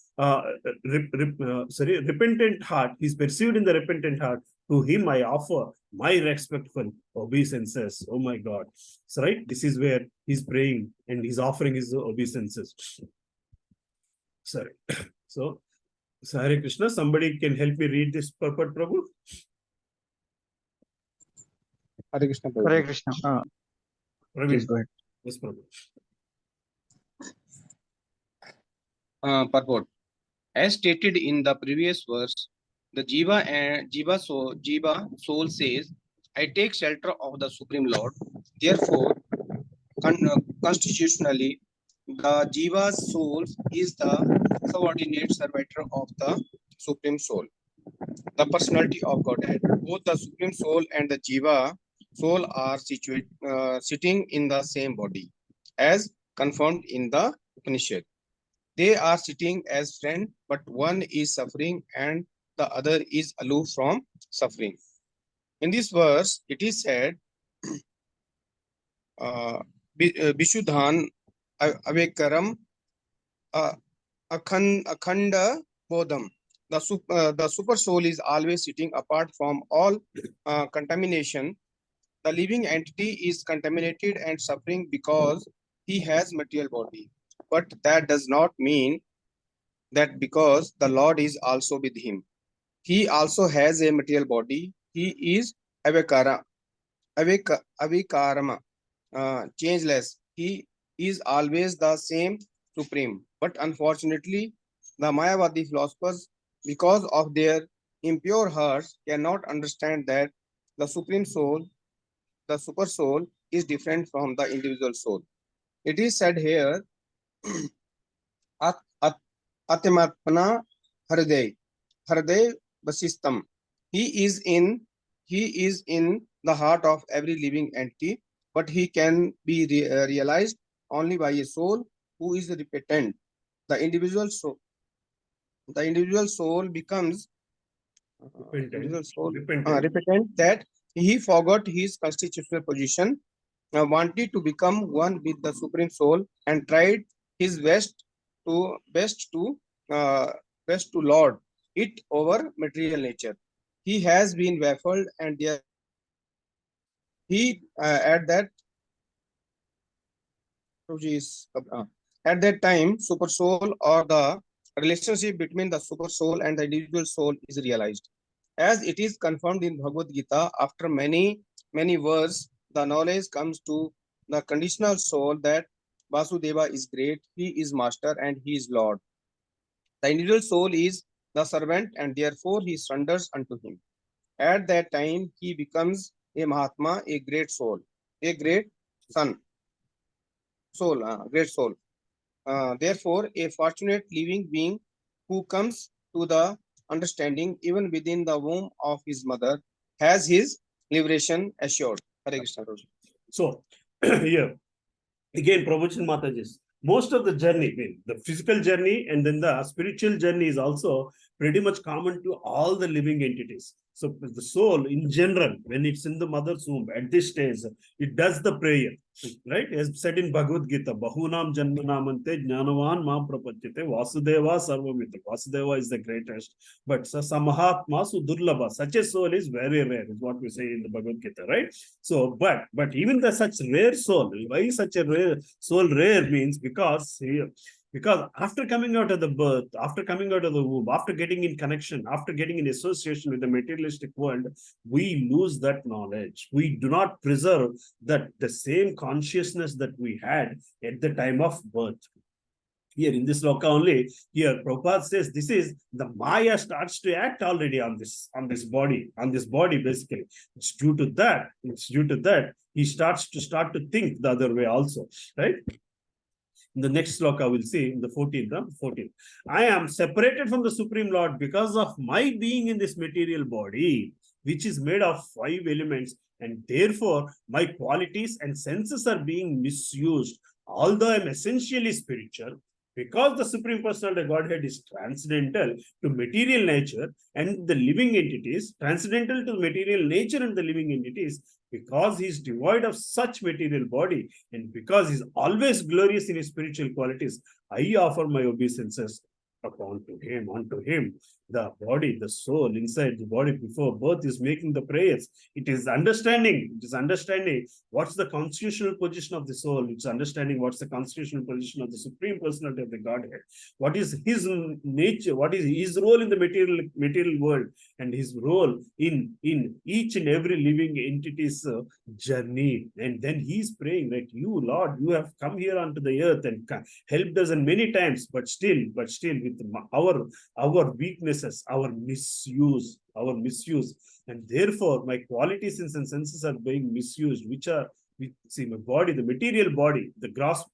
repentant heart. He's perceived in the repentant heart. To him I offer my respectful obeisances. Oh my God. So, right, this is where he's praying and he's offering his obeisances. Sorry. So, Hare Krishna, somebody can help me read this purport, Prabhu? Hare Krishna. Prabhu. Hare Krishna. Please go ahead. Yes, Prabhu. Purport. As stated in the previous verse, the Jiva soul says, I take shelter of the Supreme Lord. Therefore, constitutionally, the Jiva soul is the subordinate servitor of the Supreme Soul, the personality of Godhead. Both the Supreme Soul and the Jiva soul are sitting in the same body, as confirmed in the Upanishad. They are sitting as friends, but one is suffering and the other is aloof from suffering. In this verse, it is said, Vishuddhan Avekaram Akhanda Bodham. The super soul is always sitting apart from all contamination. The living entity is contaminated and suffering because he has material body. But that does not mean that because the Lord is also with him. He also has a material body. He is avikarama, changeless. He is always the same supreme. But unfortunately, the Mayavadi philosophers, because of their impure hearts, cannot understand that the supreme soul, the super soul, is different from the individual soul. It is said here, Atmatmana Hriday Vasistam. He is in the heart of every living entity, but he can be realized only by a soul who is repentant. The individual soul becomes repentant that he forgot his constitutional position, wanted to become one with the Supreme Soul, and tried his best to lord it over material nature. He has been baffled, and he at that time, super soul, or the relationship between the super soul and the individual soul, is realized. As it is confirmed in Bhagavad Gita, after many words, the knowledge comes to the conditional soul that Vasudeva is great, he is master, and he is Lord. The individual soul is the servant, and therefore he surrenders unto him. At that time, he becomes a Mahatma, a great soul, a great great soul. Therefore, a fortunate living being who comes to the understanding even within the womb of his mother has his liberation assured. Hare Krishna. So, here, again, Prabhupada Mataji, most of the journey, the physical journey and then the spiritual journey is also pretty much common to all the living entities. So the soul in general, when it's in the mother's womb at this stage, it does the prayer, right? As said in Bhagavad Gita, Bahunam Janmanamante Jnanavan Mam Prapachite Vasudeva Sarvamita. Vasudeva is the greatest, but Samahatma Sudurlabha, such a soul is very rare, is what we say in the Bhagavad Gita, right? So, but even the such rare soul, why such a rare soul rare means because after coming out of the birth, after coming out of the womb, after getting in connection, after getting in association with the materialistic world, we lose that knowledge. We do not preserve that the same consciousness that we had at the time of birth. Here in this loka only, here Prabhupada says this is the Maya starts to act already on this body basically. It's due to that he starts to think the other way also, right? In the next sloka, we'll see in the 14th. I am separated from the Supreme Lord because of my being in this material body, which is made of 5 elements, and therefore my qualities and senses are being misused. Although I'm essentially spiritual, because the Supreme Personality of Godhead is transcendental to material nature and the living entities, transcendental to material nature and the living entities, because he's devoid of such material body and because he's always glorious in his spiritual qualities, I offer my obeisances unto him. The body, the soul inside the body before birth is making the prayers. It is understanding what's the constitutional position of the soul. It's understanding what's the constitutional position of the Supreme Personality of the Godhead. What is his nature? What is his role in the material world and his role in each and every living entity's journey. And then he's praying that you, Lord, you have come here onto the earth and helped us in many times, but still with our weaknesses, our misuse, and therefore my qualities and senses are being misused, which are, see, my body, the material body, the gross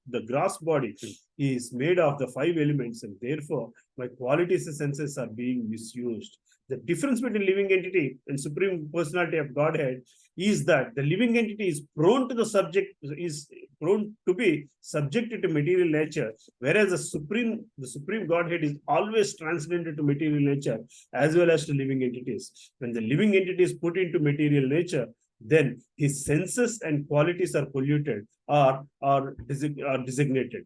body is made of the 5 elements, and therefore my qualities and senses are being misused. The difference between living entity and Supreme Personality of Godhead is that the living entity is prone to be subjected to material nature, whereas the Supreme Godhead is always transcendental to material nature as well as to living entities. When the living entity is put into material nature, then his senses and qualities are polluted or designated.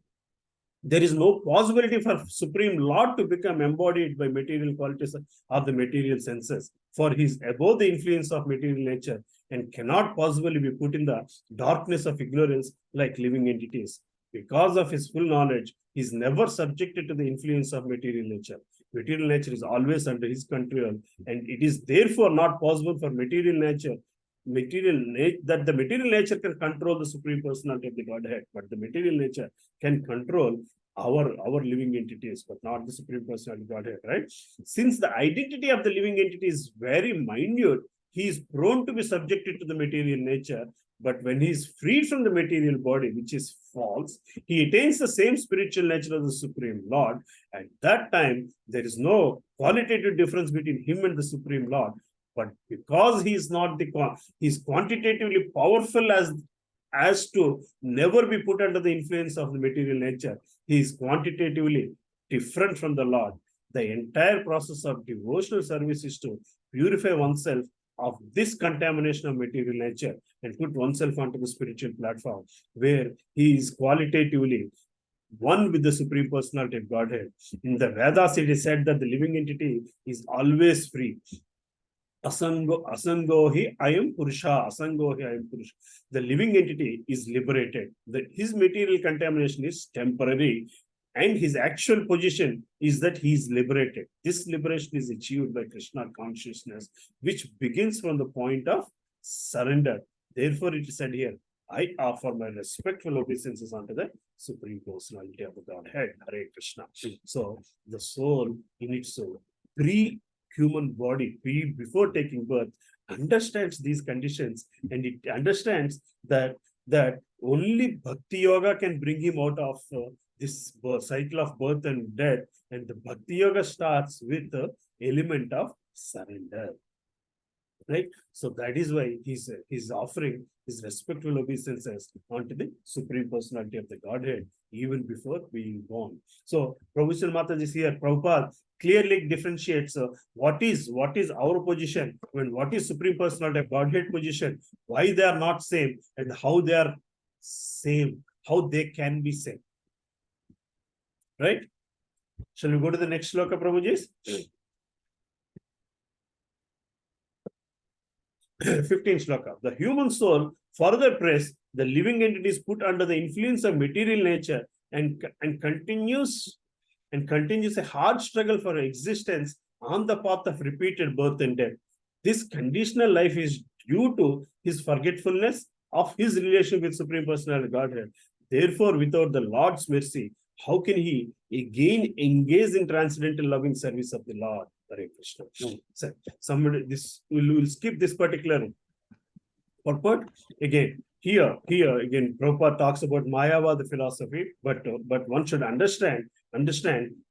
There is no possibility for Supreme Lord to become embodied by material qualities of the material senses, for he is above the influence of material nature and cannot possibly be put in the darkness of ignorance like living entities. Because of his full knowledge, he is never subjected to the influence of material nature. Material nature is always under his control, and it is therefore not possible for material nature that the material nature can control the Supreme Personality of the Godhead, but the material nature can control our living entities, but not the Supreme Personality of Godhead, right? Since the identity of the living entity is very minute, he is prone to be subjected to the material nature, but when he is freed from the material body, which is false, he attains the same spiritual nature of the Supreme Lord. At that time, there is no qualitative difference between him and the Supreme Lord. But because he is not he's quantitatively powerful as to never be put under the influence of the material nature, he is quantitatively different from the Lord. The entire process of devotional service is to purify oneself of this contamination of material nature and put oneself onto the spiritual platform, where he is qualitatively one with the Supreme Personality of Godhead. In the Vedas, it is said that the living entity is always free. Asangohi ayam purusha, asangohi ayam purusha. The living entity is liberated. His material contamination is temporary, and his actual position is that he is liberated. This liberation is achieved by Krishna consciousness, which begins from the point of surrender. Therefore, it is said here, I offer my respectful obeisances unto the Supreme Personality of the Godhead, Hare Krishna. So, the soul in its pre-human body, before taking birth, understands these conditions, and it understands that only Bhakti Yoga can bring him out of this cycle of birth and death, and the Bhakti Yoga starts with the element of surrender. Right? So that is why he's offering his respectful obeisances unto the Supreme Personality of the Godhead. even before being born. So Prabhupada Mataji is here. Prabhupada clearly differentiates what is our position when what is Supreme Personality of Godhead position, why they are not same, and how they are same, how they can be same. Right? Shall we go to the next sloka, Prabhuji? 15th sloka. The human soul further press the living entities put under the influence of material nature and continues a hard struggle for existence on the path of repeated birth and death. This conditional life is due to his forgetfulness of his relation with Supreme Personality Godhead. Therefore, without the Lord's mercy, how can he again engage in transcendental loving service of the Lord? Hare Krishna. So, somebody, this will skip this particular purport. Again, here again, Prabhupada talks about Mayavada philosophy, but one should understand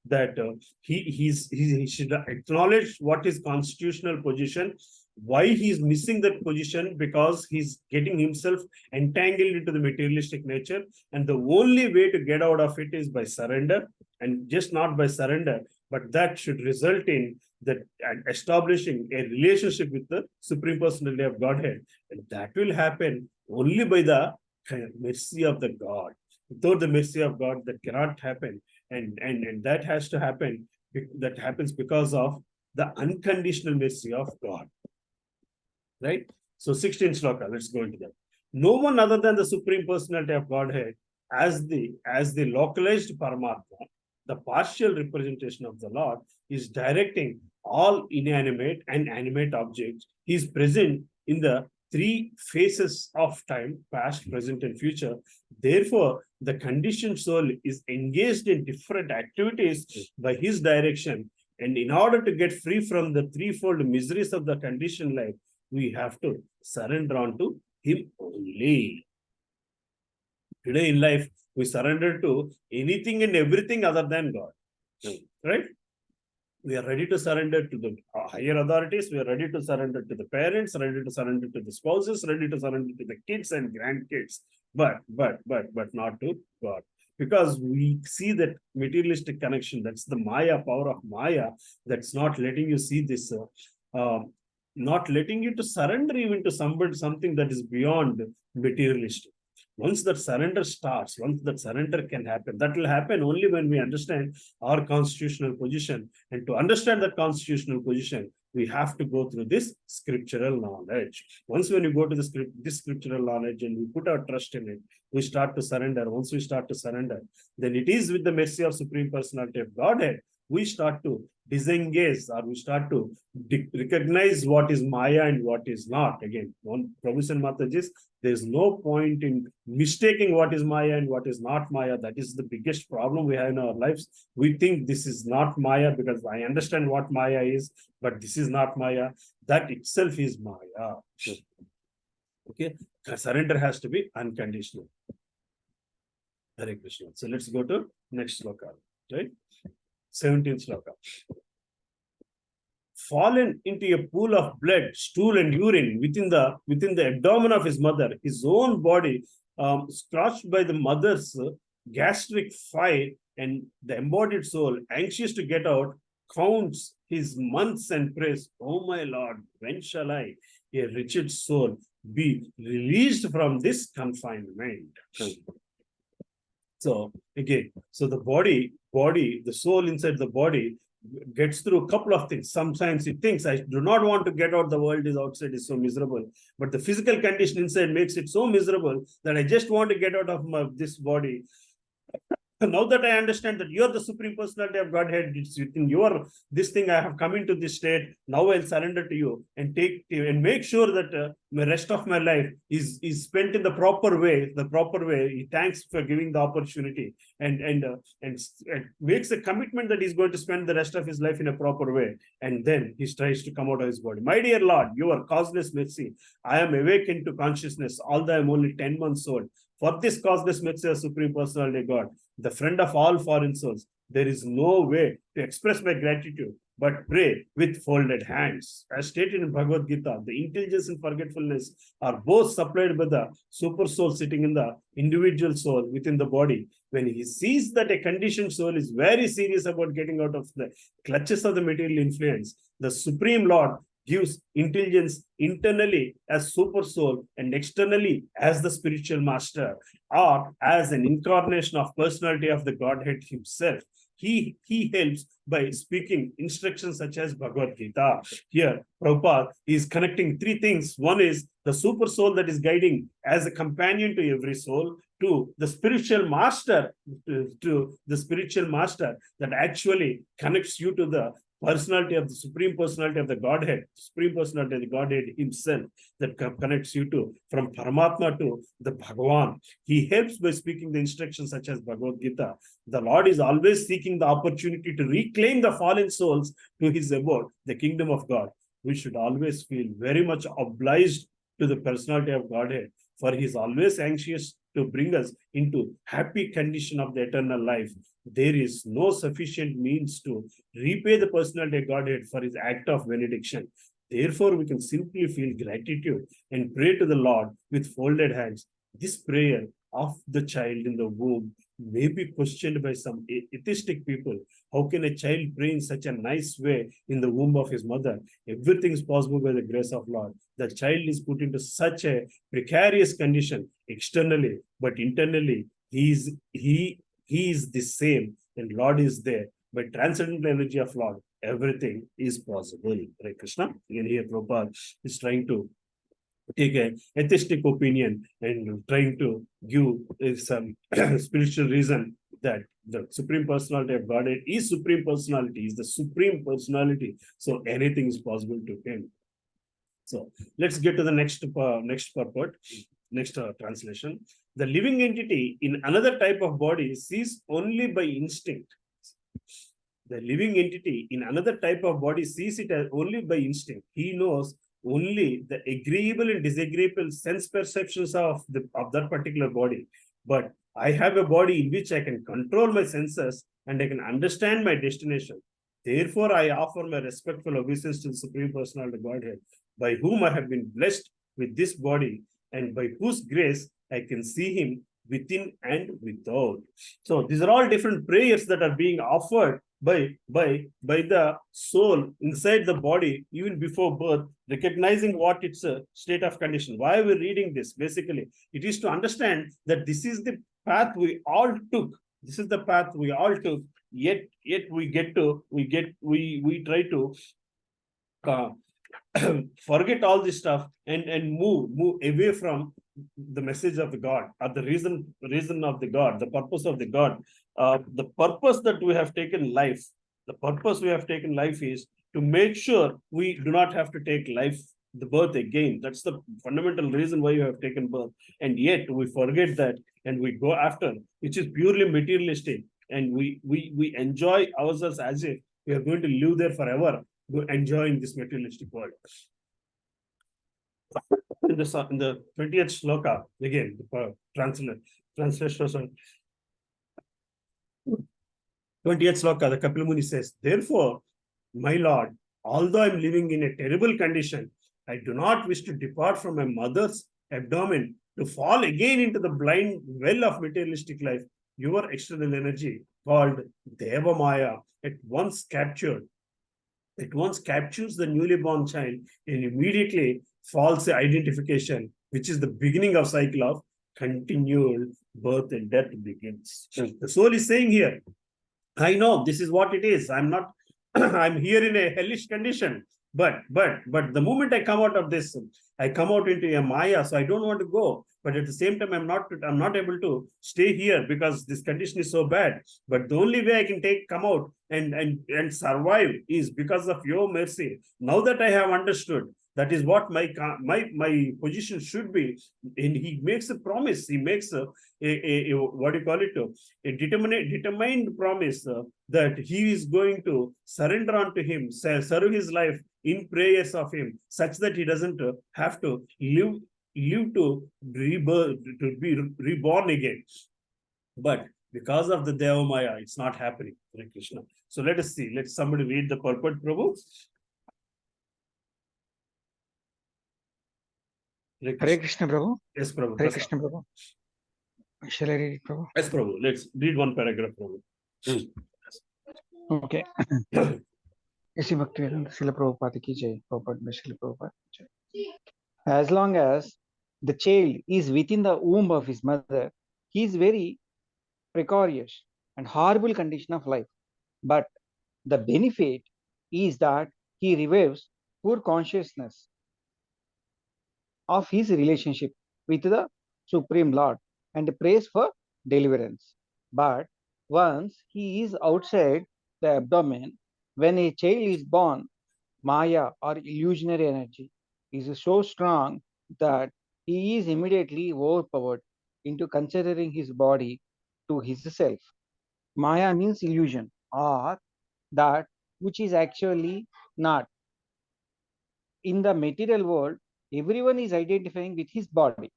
that he should acknowledge what is constitutional position, why he's missing that position, because he's getting himself entangled into the materialistic nature, and the only way to get out of it is by surrender, and just not by surrender, but that should result in that establishing a relationship with the Supreme Personality of Godhead, and that will happen only by the mercy of the God. Without the mercy of God, that cannot happen, and that has to happen. That happens because of the unconditional mercy of God. Right? So 16th sloka, let's go into that. No one other than the Supreme Personality of Godhead as the localized Paramatma, the partial representation of the Lord, is directing all inanimate and animate objects. He is present in the three phases of time, past, present, and future. Therefore, the conditioned soul is engaged in different activities by his direction. And in order to get free from the threefold miseries of the conditioned life, we have to surrender unto him only. Today in life, we surrender to anything and everything other than God. Right? We are ready to surrender to the higher authorities. We are ready to surrender to the parents, ready to surrender to the spouses, ready to surrender to the kids and grandkids, but not to God. Because we see that materialistic connection, that's the Maya, power of Maya, that's not letting you see this, not letting you to surrender even to something that is beyond materialistic. Once that surrender starts, once that surrender can happen, that will happen only when we understand our constitutional position. And to understand that constitutional position, we have to go through this scriptural knowledge. Once when you go to this scriptural knowledge and we put our trust in it, we start to surrender. Once we start to surrender, then it is with the mercy of Supreme Personality of Godhead, we start to disengage, or we start to recognize what is Maya and what is not. Again, on Prabhupada Mataji's, there's no point in mistaking what is Maya and what is not Maya. That is the biggest problem we have in our lives. We think this is not Maya because I understand what Maya is, but this is not Maya. That itself is Maya. Okay, surrender has to be unconditional. Hare Krishna. So let's go to next sloka, right? 17th sloka. Fallen into a pool of blood, stool, and urine within the abdomen of his mother, his own body scorched by the mother's gastric fire, and the embodied soul, anxious to get out, counts his months and prays, "Oh my Lord, when shall I, a wretched soul, be released from this confinement?" So again, so the body, the soul inside the body gets through a couple of things. Sometimes it thinks, I do not want to get out, the world is outside is so miserable. But the physical condition inside makes it so miserable that I just want to get out of this body. Now that I understand that you are the Supreme Personality of Godhead, it's within your this thing, I have come into this state. Now I'll surrender to you and make sure that the rest of my life is spent in the proper way. He thanks for giving the opportunity and makes a commitment that he's going to spend the rest of his life in a proper way. And then he tries to come out of his body. My dear Lord, your causeless mercy, I am awakened to consciousness, although I am only 10 months old. For this causeless mercy of Supreme Personality God, the friend of all foreign souls, there is no way to express my gratitude. but pray with folded hands. As stated in Bhagavad Gita, the intelligence and forgetfulness are both supplied by the super soul sitting in the individual soul within the body. When he sees that a conditioned soul is very serious about getting out of the clutches of the material influence, the Supreme Lord gives intelligence internally as super soul and externally as the spiritual master, or as an incarnation of personality of the Godhead himself. He helps by speaking instructions such as Bhagavad Gita. Here, Prabhupada is connecting three things. One is the super soul that is guiding as a companion to every soul, to the spiritual master, that actually connects you to the personality of the Supreme Personality of the Godhead, Supreme Personality of the Godhead himself, that connects you to from Paramatma to the Bhagavan. He helps by speaking the instructions such as Bhagavad Gita. The Lord is always seeking the opportunity to reclaim the fallen souls to his abode, the kingdom of God. We should always feel very much obliged to the personality of Godhead, for he is always anxious to bring us into happy condition of the eternal life. There is no sufficient means to repay the personality of Godhead for his act of benediction. Therefore, we can simply feel gratitude and pray to the Lord with folded hands. This prayer of the child in the womb may be questioned by some atheistic people. How can a child pray in such a nice way in the womb of his mother? Everything is possible by the grace of Lord. The child is put into such a precarious condition externally, but internally he is the same, and Lord is there. By transcendental energy of Lord, everything is possible. Hare Krishna. Again, here Prabhupada is trying to take a atheistic opinion and trying to give some spiritual reason that the Supreme Personality of Godhead is Supreme Personality, is the Supreme Personality. So anything is possible to him. So let's get to the next purport, next translation. The living entity in another type of body sees only by instinct. The living entity in another type of body sees it as only by instinct. He knows only the agreeable and disagreeable sense perceptions of that particular body. But I have a body in which I can control my senses and I can understand my destination. Therefore, I offer my respectful obeisance to the Supreme Personality of Godhead, by whom I have been blessed with this body, and by whose grace I can see him within and without. So these are all different prayers that are being offered by the soul inside the body, even before birth, recognizing what it's a state of condition. Why are we reading this? Basically, it is to understand that this is the path we all took. This is the path we all took. Yet we try to forget all this stuff and move away from the message of the God, or the reason of the God, the purpose of the God. The purpose that we have taken life, is to make sure we do not have to take the birth again. That's the fundamental reason why you have taken birth. And yet we forget that and we go after, which is purely materialistic. And we enjoy ourselves as if we are going to live there forever, enjoying this materialistic world. In the 20th sloka, again, the translation. 20th sloka, the Kapil Muni says, therefore, my Lord, although I am living in a terrible condition, I do not wish to depart from my mother's abdomen to fall again into the blind well of materialistic life. Your external energy, called Deva Maya, at once captures the newly born child and immediately false identification, which is the beginning of cycle of continual birth and death begins. The soul is saying here, I know this is what it is. I'm here in a hellish condition. But the moment I come out of this, I come out into a Maya, so I don't want to go. But at the same time, I'm not able to stay here because this condition is so bad. But the only way I can come out and survive is because of your mercy. Now that I have understood, that is what my position should be. And he makes a promise. He makes a what do you call it? A determined promise that he is going to surrender unto him, serve his life in prayers of him, such that he doesn't have to live to be reborn again. But Because of the Deva Maya, it's not happening. Hare Krishna. So let us see. Let somebody read the purport, Prabhu. Hare Krishna, Prabhu. Yes, Prabhu. Hare Prasad. Krishna, Prabhu. Shall I read it, Prabhu? Yes, Prabhu. Let's read one paragraph, Prabhu. Okay. Isi Bhakti Vedanta Srila Prabhupada ki jai. Prabhupada mein Srila Prabhupada ki jai. As long as the child is within the womb of his mother, he is very precarious and horrible condition of life. But the benefit is that he revives poor consciousness of his relationship with the Supreme Lord and prays for deliverance. But once he is outside the abdomen, when a child is born, Maya or illusionary energy is so strong that he is immediately overpowered into considering his body to his self. Maya means illusion or that which is actually not. In the material world, everyone is identifying with his body.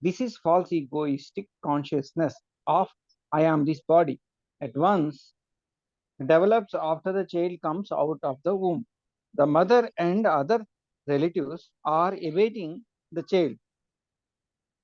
This is false egoistic consciousness of I am this body. At once develops after the child comes out of the womb. The mother and other relatives are awaiting the child,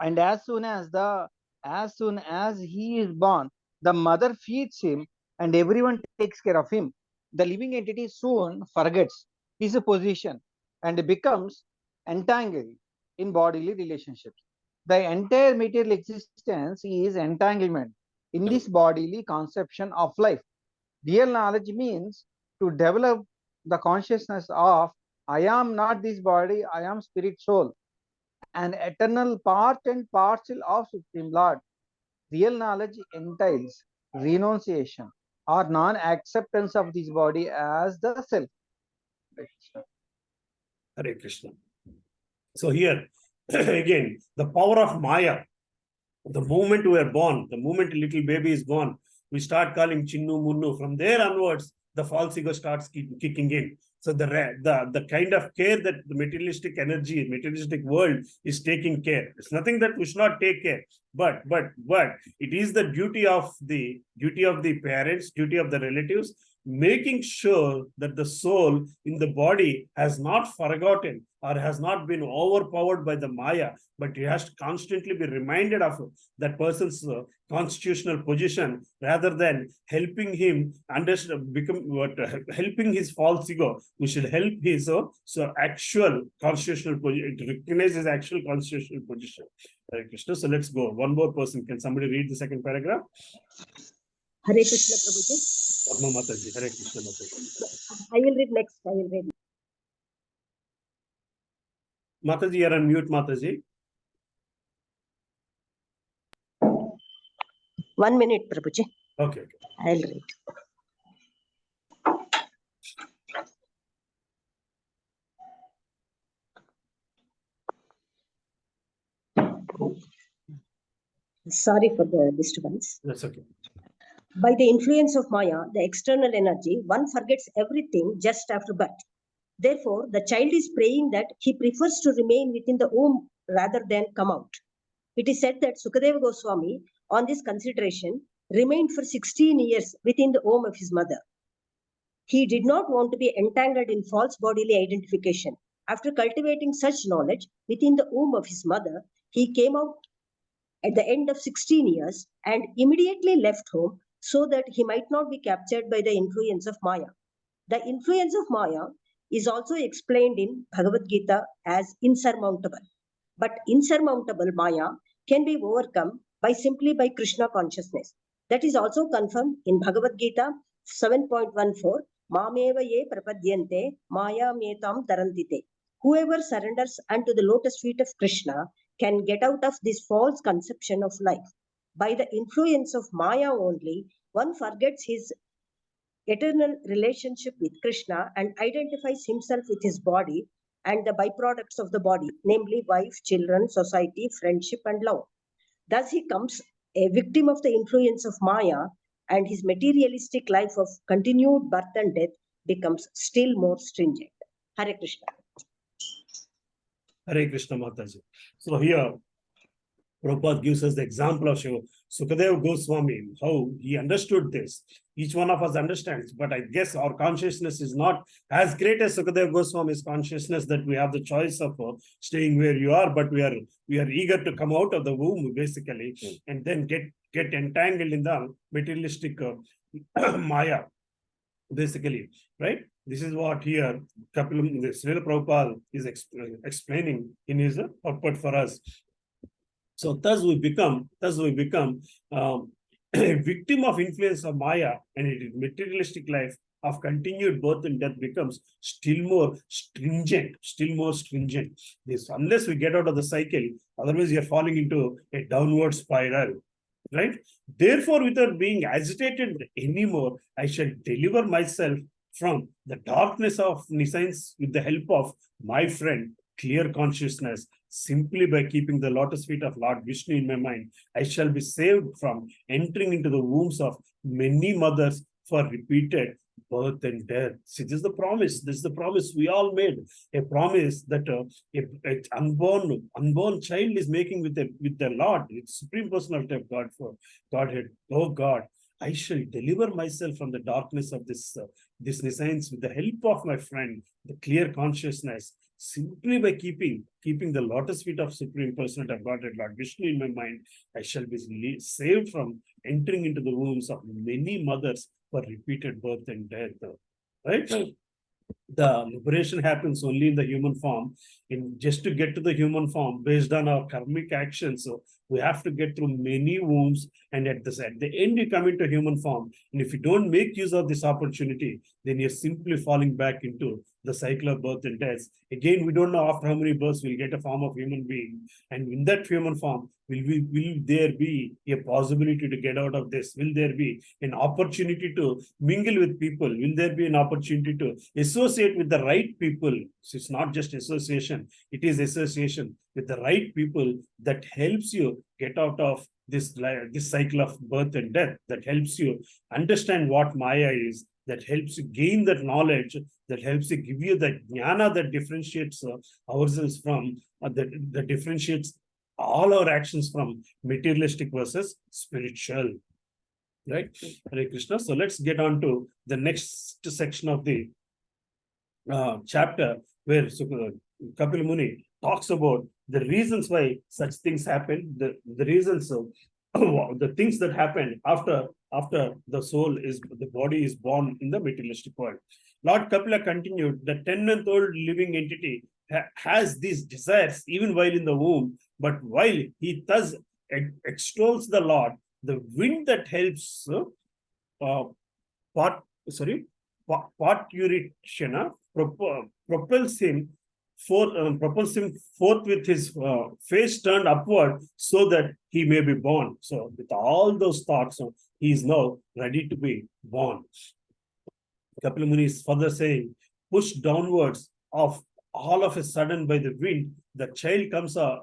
and as soon as he is born, the mother feeds him and everyone takes care of him. The living entity soon forgets his position and becomes entangled in bodily relationships. The entire material existence is entanglement in this bodily conception of life. Real knowledge means to develop the consciousness of I am not this body, I am spirit soul, an eternal part and parcel of Supreme Lord. Real knowledge entails renunciation or non-acceptance of this body as the self. Hare Krishna. So here, again, the power of Maya. The moment we are born, the moment a little baby is born, we start calling Chinnu Munnu. From there onwards, the false ego starts kicking in. So the kind of care that the materialistic energy, materialistic world is taking care. It's nothing that we should not take care. But it is the duty of the parents, duty of the relatives, making sure that the soul in the body has not forgotten or has not been overpowered by the Maya, but he has to constantly be reminded of that person's constitutional position, rather than helping him understand, helping his false ego. We should help his actual constitutional position, recognize his actual constitutional position. Hare Krishna. So let's go. One more person. Can somebody read the second paragraph? Hare Krishna, Prabhuji. Padma Mataji. Hare Krishna Mataji. I will read next. I will read. Mataji, you're on mute, Mataji. 1 minute, Prabhuji. Okay. I'll read. Sorry for the disturbance. That's okay. By the influence of Maya, the external energy, one forgets everything just after birth. Therefore, the child is praying that he prefers to remain within the womb rather than come out. It is said that Sukadeva Goswami, on this consideration, remained for 16 years within the womb of his mother. He did not want to be entangled in false bodily identification. After cultivating such knowledge within the womb of his mother, he came out at the end of 16 years and immediately left home so that he might not be captured by the influence of Maya. The influence of Maya is also explained in Bhagavad Gita as insurmountable. But insurmountable Maya can be overcome simply by Krishna consciousness. That is also confirmed in Bhagavad Gita 7.14. Mameva ye prapadyante Maya metam tarantite. Whoever surrenders unto the lotus feet of Krishna can get out of this false conception of life. By the influence of Maya only, one forgets his eternal relationship with Krishna and identifies himself with his body and the byproducts of the body, namely wife, children, society, friendship, and love. Thus, he becomes a victim of the influence of Maya, and his materialistic life of continued birth and death becomes still more stringent. Hare Krishna. Hare Krishna Mataji. So here, Prabhupada gives us the example of Sukadeva Goswami, how he understood this. Each one of us understands, but I guess our consciousness is not as great as Sukadeva Goswami's consciousness that we have the choice of staying where you are, but we are eager to come out of the womb basically, and then get entangled in the materialistic Maya, basically, right? This is what here Srila Prabhupada is explaining in his purport for us. So thus we become a victim of influence of Maya, and it is materialistic life of continued birth and death becomes still more stringent. This, unless we get out of the cycle, otherwise you're falling into a downward spiral, right? Therefore, without being agitated anymore, I shall deliver myself from the darkness of nescience with the help of my friend, clear consciousness. Simply by keeping the lotus feet of Lord Vishnu in my mind, I shall be saved from entering into the wombs of many mothers for repeated birth and death. See, this is the promise. This is the promise we all made. A promise that an unborn child is making with the Lord, with Supreme Personality of God for Godhead. Oh God, I shall deliver myself from the darkness of this nescience with the help of my friend, the clear consciousness. Simply by keeping the lotus feet of Supreme Personality of Godhead, Lord Vishnu in my mind, I shall be saved from entering into the wombs of many mothers for repeated birth and death. Right? The liberation happens only in the human form. Just to get to the human form, based on our karmic actions, so we have to get through many wombs, and at the end you come into human form. And if you don't make use of this opportunity, then you're simply falling back into the cycle of birth and death. Again, we don't know after how many births we'll get a form of human being, and in that human form, will there be a possibility to get out of this? Will there be an opportunity to mingle with people? Will there be an opportunity to associate with the right people? So it's not just association, it is association with the right people that helps you get out of this cycle of birth and death, that helps you understand what Maya is, that helps you gain that knowledge, that helps you give you that jnana that differentiates ourselves from, that differentiates all our actions from materialistic versus spiritual. Right? Hare Krishna. So let's get on to the next section of the chapter, where Kapil Muni talks about the reasons why such things happen, the reasons of the things that happen after the body is born in the materialistic world. Lord Kapila continued, the 10-month-old living entity has these desires even while in the womb, but while he thus extols the Lord, the wind that helps parturition propels him forth with his face turned upward so that he may be born. So with all those thoughts, he is now ready to be born. Kapil Muni is further saying, pushed downwards of all of a sudden by the wind, the child comes out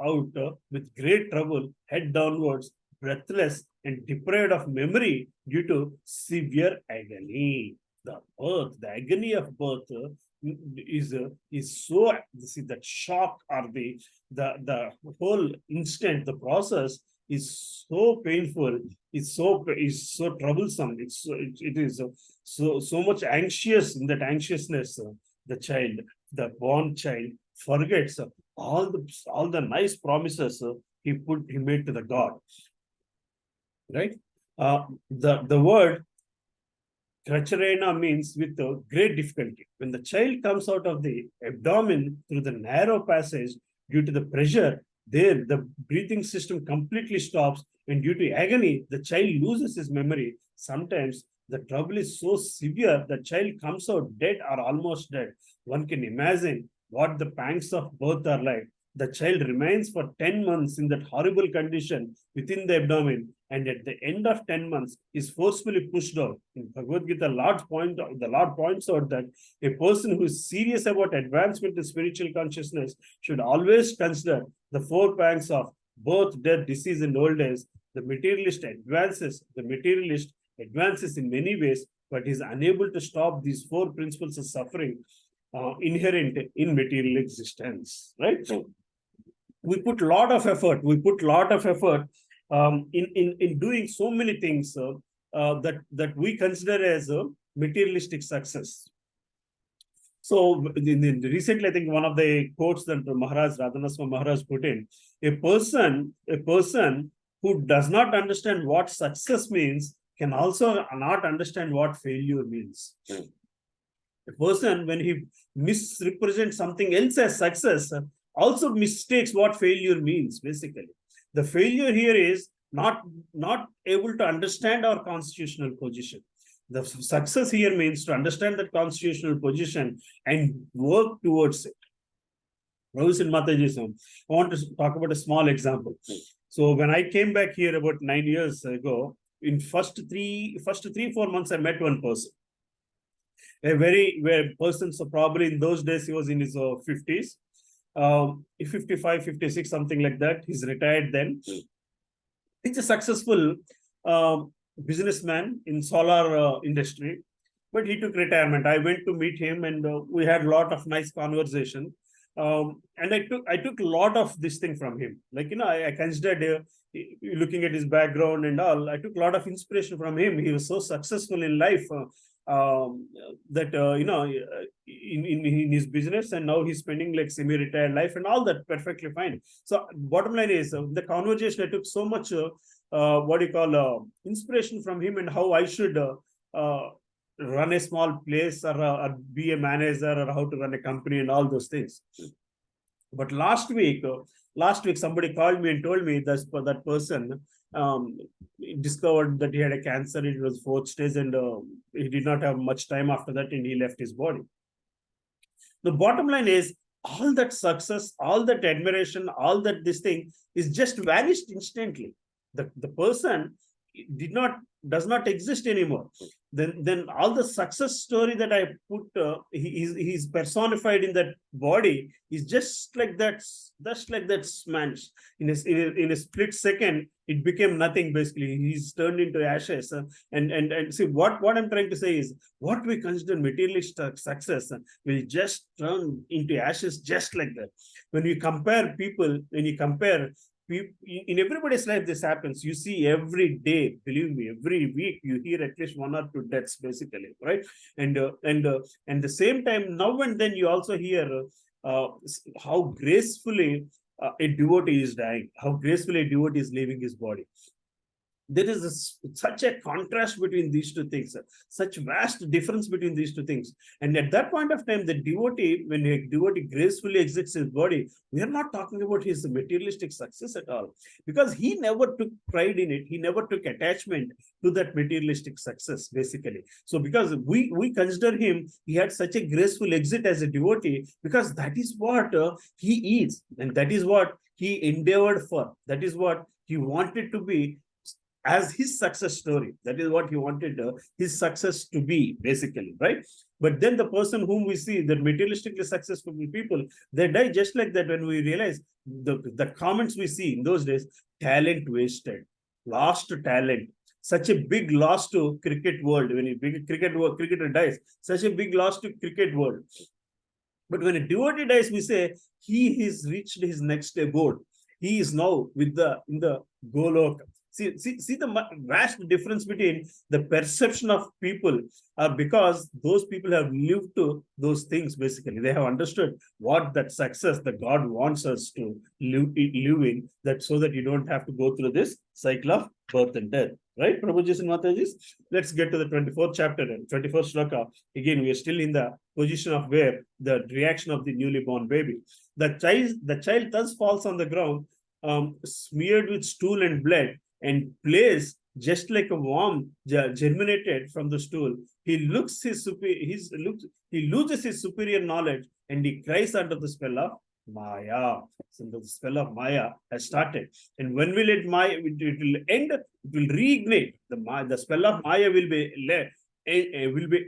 with great trouble, head downwards, breathless and deprived of memory due to severe agony. The agony of birth is so, see, that shock, or the whole instant, the process is so painful, is so troublesome. It is so much anxious. In that anxiousness, the born child forgets all the nice promises he made to the God. Right? The word Kracharena means with great difficulty. When the child comes out of the abdomen through the narrow passage, due to the pressure, the breathing system completely stops, and due to agony, the child loses his memory. Sometimes the trouble is so severe, the child comes out dead or almost dead. One can imagine what the pangs of birth are like. The child remains for 10 months in that horrible condition within the abdomen, and at the end of 10 months is forcefully pushed out. In Bhagavad Gita, the Lord points out that a person who is serious about advancement in spiritual consciousness should always consider the 4 pangs of birth, death, disease, and old age. The materialist advances in many ways, but is unable to stop these 4 principles of suffering inherent in material existence. Right? We put a lot of effort in doing so many things that we consider as a materialistic success. So recently, I think one of the quotes that Maharaj Radhanaswami Maharaj put in, a person who does not understand what success means can also not understand what failure means. A person, when he misrepresents something else as success, also mistakes what failure means, basically. The failure here is not able to understand our constitutional position. The success here means to understand that constitutional position and work towards it. Professor Mataji, I want to talk about a small example. So when I came back here about 9 years ago, in first 3-4 months, I met one person. A person, so probably in those days he was in his 50s, 55, 56, something like that. He's retired then. He's a successful businessman in solar industry, but he took retirement. I went to meet him and we had a lot of nice conversation. And I took a lot of this thing from him. Like, I considered looking at his background and all, I took a lot of inspiration from him. He was so successful in life that, in his business, and now he's spending like semi-retired life and all that, perfectly fine. So bottom line is the conversation, I took so much, inspiration from him and how I should run a small place or be a manager or how to run a company and all those things. But last week somebody called me and told me that person discovered that he had a cancer. It was 4th stage and he did not have much time after that and he left his body. The bottom line is all that success, all that admiration, all that this thing is just vanished instantly. The person does not exist anymore. Then all the success story that I put, he's personified in that body is just like that smash. In a split second, it became nothing. Basically, he's turned into ashes. And see what I'm trying to say is what we consider materialistic success will just turn into ashes just like that. When you compare people, in everybody's life, this happens. You see every day, believe me, every week you hear at least 1 or 2 deaths, basically, right? And the same time, now and then you also hear how gracefully a devotee is dying, how gracefully a devotee is leaving his body. There is such a contrast between these two things, such vast difference between these two things. And at that point of time, the devotee, when a devotee gracefully exits his body, we are not talking about his materialistic success at all, because he never took pride in it. He never took attachment to that materialistic success, basically. So because we consider him, he had such a graceful exit as a devotee, because that is what he is, and that is what he endeavored for. That is what he wanted to be as his success story. That is what he wanted his success to be, basically, right? But then the person whom we see, the materialistically successful people, they die just like that. When we realize the comments we see in those days, talent wasted, lost talent, such a big loss to cricket world. When a big cricketer dies, such a big loss to cricket world. But when a devotee dies, we say he has reached his next abode. He is now in the Golok. See the vast difference between the perception of people, because those people have lived to those things, basically. They have understood what that success that God wants us to live in, that so that you don't have to go through this cycle of birth and death. Right, Prabhuji and Matajis? Let's get to the 24th chapter and 24th shloka. Again, we are still in the position of where the reaction of the newly born baby. The child thus falls on the ground, smeared with stool and blood, and plays just like a worm germinated from the stool. He loses his superior knowledge, and he cries under the spell of Maya. So the spell of Maya has started. And when will it will end? It will reignite. The spell of Maya will be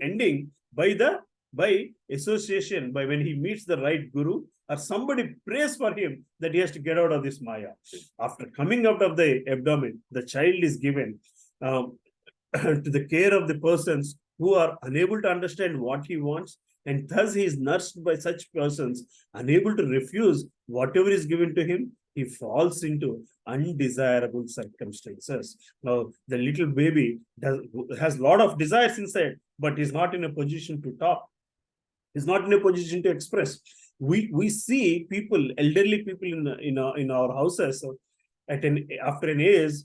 ending by association, by when he meets the right guru, or somebody prays for him that he has to get out of this Maya. After coming out of the abdomen, the child is given to the care of the persons who are unable to understand what he wants, and thus he is nursed by such persons, unable to refuse whatever is given to him, he falls into undesirable circumstances. Now, the little baby has a lot of desires inside, but is not in a position to talk. Is not in a position to express. We see people, elderly people in our houses, after an age,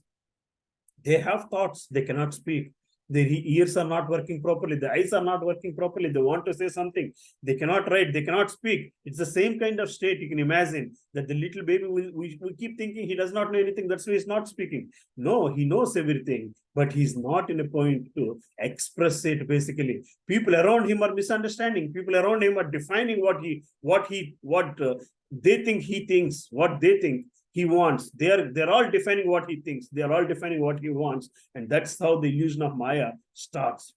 they have thoughts, they cannot speak. Their ears are not working properly, the eyes are not working properly, they want to say something, they cannot write, they cannot speak. It's the same kind of state. You can imagine that the little baby, we keep thinking he does not know anything, that's why he's not speaking. No, he knows everything, but he's not in a point to express it. Basically, people around him are misunderstanding, people around him are defining what they think he thinks, what they think he wants. They're all defining what he thinks. They're all defining what he wants. And that's how the illusion of Maya starts.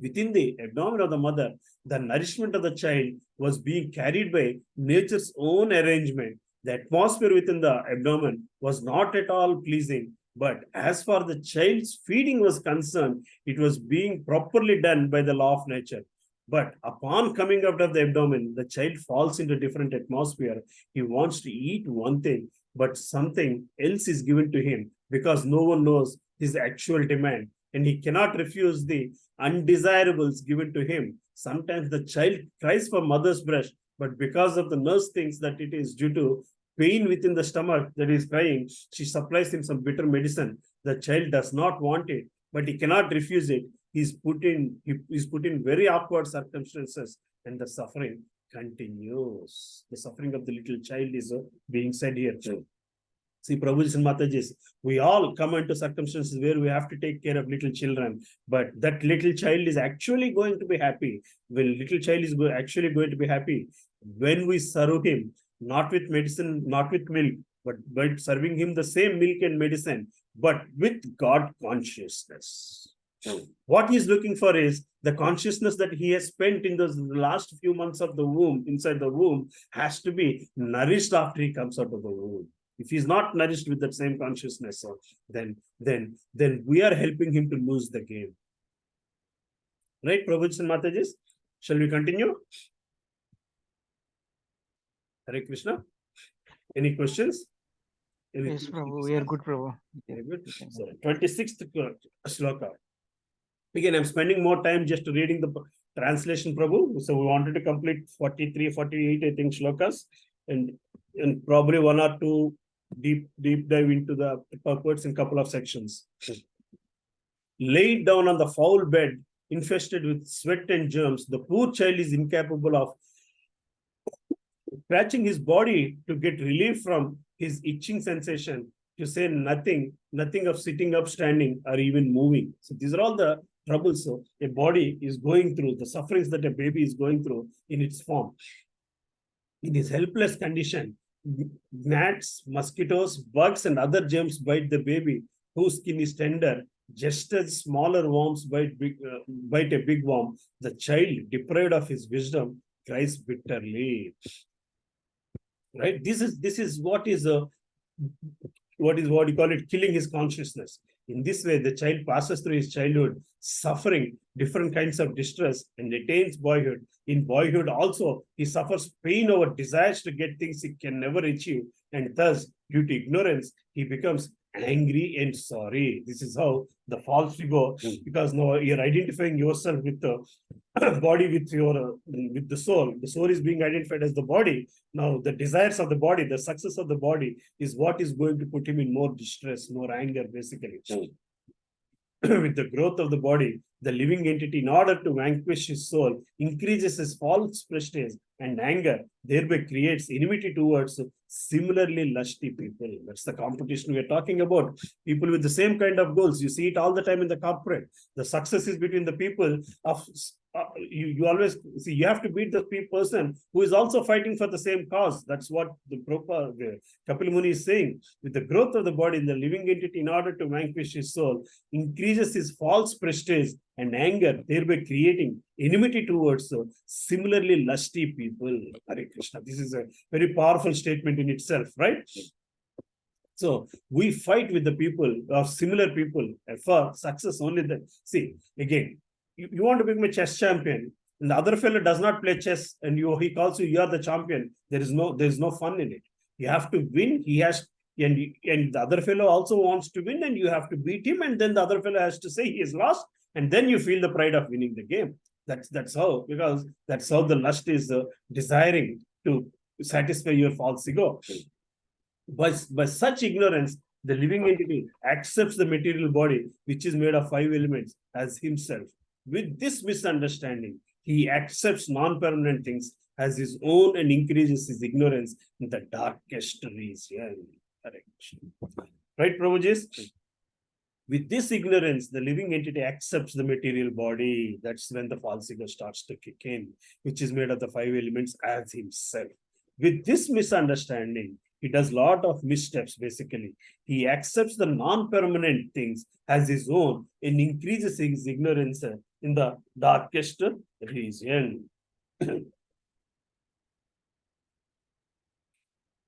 Within the abdomen of the mother, the nourishment of the child was being carried by nature's own arrangement. The atmosphere within the abdomen was not at all pleasing. But as far as the child's feeding was concerned, it was being properly done by the law of nature. But upon coming out of the abdomen, the child falls into a different atmosphere. He wants to eat one thing, but something else is given to him because no one knows his actual demand, and he cannot refuse the undesirables given to him. Sometimes the child cries for mother's breast, but because of the nurse thinks that it is due to pain within the stomach that is crying, she supplies him some bitter medicine. The child does not want it, but he cannot refuse it. He's put in very awkward circumstances, and the suffering continues. The suffering of the little child is being said here. See, Prabhuji and Matajis, we all come into circumstances where we have to take care of little children, but that little child is actually going to be happy. When little child is actually going to be happy when we serve him, not with medicine, not with milk, but by serving him the same milk and medicine, but with God consciousness. What he's looking for is the consciousness that he has spent in those last few months of the womb, inside the womb, has to be nourished after he comes out of the womb. If he's not nourished with that same consciousness, then we are helping him to lose the game. Right, Prabhuji and Matajis? Shall we continue? Hare Krishna. Any questions? Yes, Prabhu, we are good, Prabhu. Very good. So, 26th shloka. Again, I'm spending more time just reading the translation, Prabhu. So we wanted to complete 43, 48, I think, shlokas, and probably one or two deep dive into the purports in a couple of sections. Laid down on the foul bed, infested with sweat and germs, the poor child is incapable of scratching his body to get relief from his itching sensation, to say nothing of sitting up, standing, or even moving. So these are all the troubles so a body is going through, the sufferings that a baby is going through in its form. In his helpless condition, gnats, mosquitoes, bugs, and other germs bite the baby, whose skin is tender, just as smaller worms bite a big worm. The child, deprived of his wisdom, cries bitterly. Right? This is what you call it, killing his consciousness. In this way, the child passes through his childhood, suffering different kinds of distress, and attains boyhood. In boyhood also, he suffers pain over desires to get things he can never achieve, and thus, due to ignorance, he becomes angry and sorry. This is how the false ego, because now you're identifying yourself with the body, with the soul. The soul is being identified as the body. Now the desires of the body, the success of the body is what is going to put him in more distress, more anger, basically. With the growth of the body, the living entity, in order to vanquish his soul, increases his false prestige and anger, thereby creates enmity towards similarly lusty people. That's the competition we are talking about. People with the same kind of goals. You see it all the time in the corporate. The success is between the people of you always see, you have to beat the person who is also fighting for the same cause. That's what the Kapil Muni is saying. With the growth of the body, the living entity, in order to vanquish his soul, increases his false prestige and anger, thereby creating enmity towards similarly lusty people. Hare Krishna. This is a very powerful statement in itself, right? So we fight with the people or similar people for success only. That see again, you want to become a chess champion, and the other fellow does not play chess, and he calls you are the champion. There is no fun in it. You have to win. He has, and the other fellow also wants to win, and you have to beat him, and then the other fellow has to say he is lost, and then you feel the pride of winning the game. That's how, because that's how the lust is desiring to satisfy your false ego. By such ignorance, the living entity accepts the material body, which is made of 5 elements, as himself. With this misunderstanding, he accepts non-permanent things as his own and increases his ignorance in the darkest region. Correct. Right, Prabhuji? With this ignorance, the living entity accepts the material body. That's when the false ego starts to kick in, which is made of the 5 elements, as himself. With this misunderstanding, he does a lot of missteps, basically. He accepts the non-permanent things as his own and increases his ignorance in the darkest region.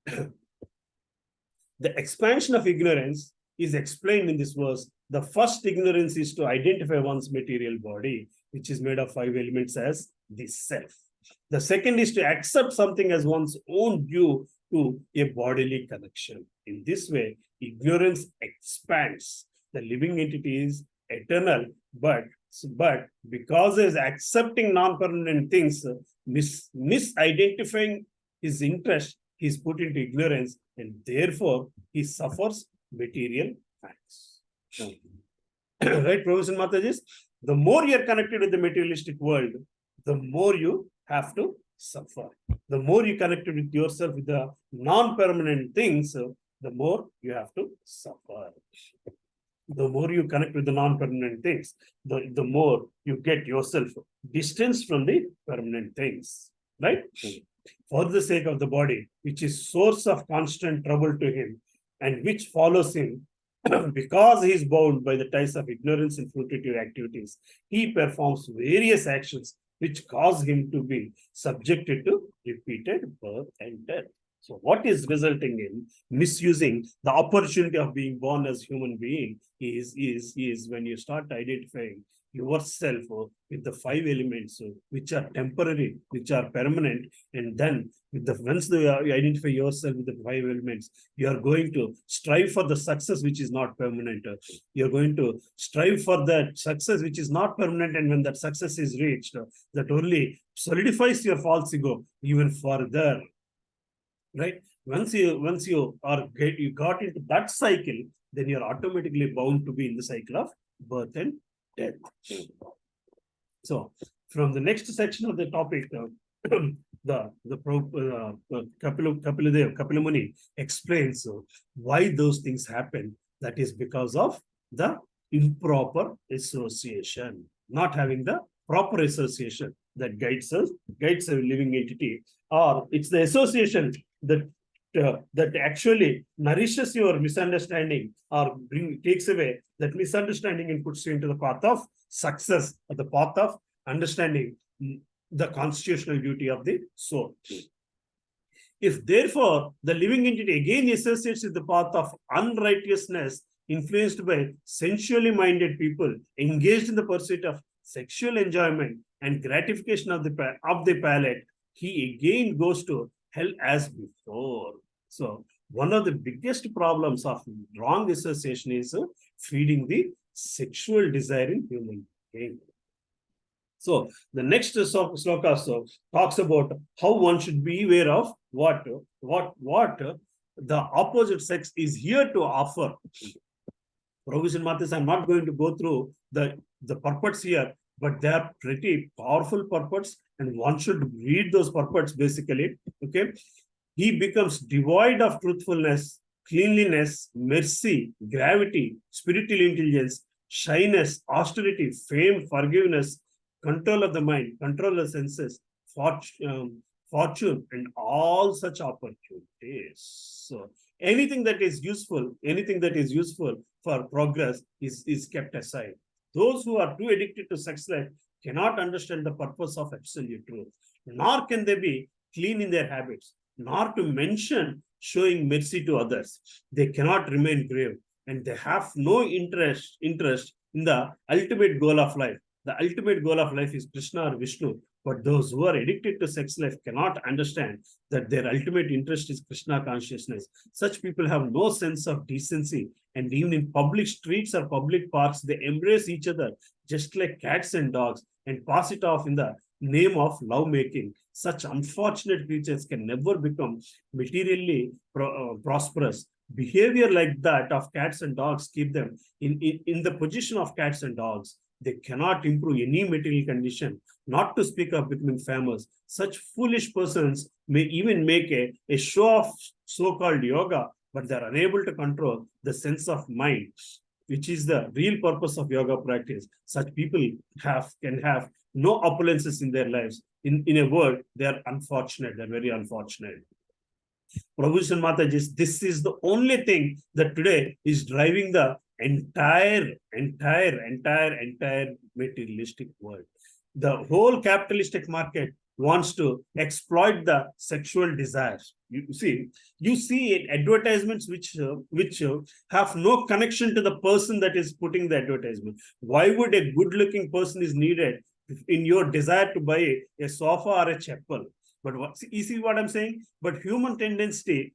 The expansion of ignorance is explained in this verse. The first ignorance is to identify one's material body, which is made of 5 elements, as the self. The second is to accept something as one's own due to a bodily connection. In this way, ignorance expands. The living entity is eternal, but because he is accepting non-permanent things, misidentifying his interest, he is put into ignorance, and therefore he suffers material facts. Right, Professor Matajis? The more you are connected with the materialistic world, the more you have to suffer. The more you connected with yourself with the non-permanent things, the more you have to suffer. The more you connect with the non-permanent things, the more you get yourself distanced from the permanent things. Right? For the sake of the body, which is source of constant trouble to him, and which follows him, because he is bound by the ties of ignorance and fruitive activities, he performs various actions which cause him to be subjected to repeated birth and death. So what is resulting in misusing the opportunity of being born as human being is when you start identifying yourself with the 5 elements which are temporary, which are permanent, and then once you identify yourself with the 5 elements, you are going to strive for the success which is not permanent. You are going to strive for that success which is not permanent, and when that success is reached, that only solidifies your false ego even further. Right? Once you got into that cycle, then you're automatically bound to be in the cycle of birth and death. So, from the next section of the topic, Kapila Muni explains why those things happen. That is because of the improper association, not having the proper association that guides a living entity, or it's the association that actually nourishes your misunderstanding or takes away that misunderstanding and puts you into the path of success, or the path of understanding the constitutional duty of the soul. If therefore the living entity again associates with the path of unrighteousness, influenced by sensually minded people engaged in the pursuit of sexual enjoyment and gratification of the palate, he again goes to hell as before. So one of the biggest problems of wrong association is feeding the sexual desire in human being. So the next sloka talks about how one should be aware of what the opposite sex is here to offer. Provision Mathis, I'm not going to go through the purports here, but they are pretty powerful purports, and one should read those purports basically. Okay, he becomes devoid of truthfulness, cleanliness, mercy, gravity, spiritual intelligence, shyness, austerity, fame, forgiveness, control of the mind, control of the senses, fortune, and all such opportunities. So anything that is useful for progress is kept aside. Those who are too addicted to sex life cannot understand the purpose of absolute truth, nor can they be clean in their habits, nor to mention showing mercy to others. They cannot remain grave, and they have no interest in the ultimate goal of life. The ultimate goal of life is Krishna or Vishnu, But those who are addicted to sex life cannot understand that their ultimate interest is Krishna consciousness. Such people have no sense of decency, and even in public streets or public parks, they embrace each other just like cats and dogs and pass it off in the name of lovemaking. Such unfortunate creatures can never become materially prosperous. Behavior like that of cats and dogs keep them in the position of cats and dogs. They cannot improve any material condition, not to speak of becoming famous. Such foolish persons may even make a show of so-called yoga, but they're unable to control the sense of mind, which is the real purpose of yoga practice. Such people can have no opulences in their lives. In a word, they are unfortunate. They're very unfortunate. Prabhuji and Mataji, this is the only thing that today is driving the entire materialistic world. The whole capitalistic market wants to exploit the sexual desires. You see advertisements which have no connection to the person that is putting the advertisement. Why would a good-looking person is needed in your desire to buy a sofa or a chapel? But you see what I'm saying? But human tendency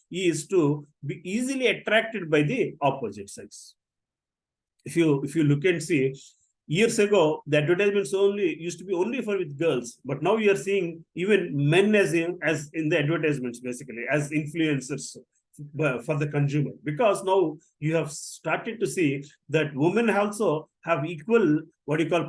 is to be easily attracted by the opposite sex. If you look and see, years ago, the advertisements used to be only for with girls, but now you are seeing even men as in the advertisements, basically as influencers for the consumer, because now you have started to see that women also have equal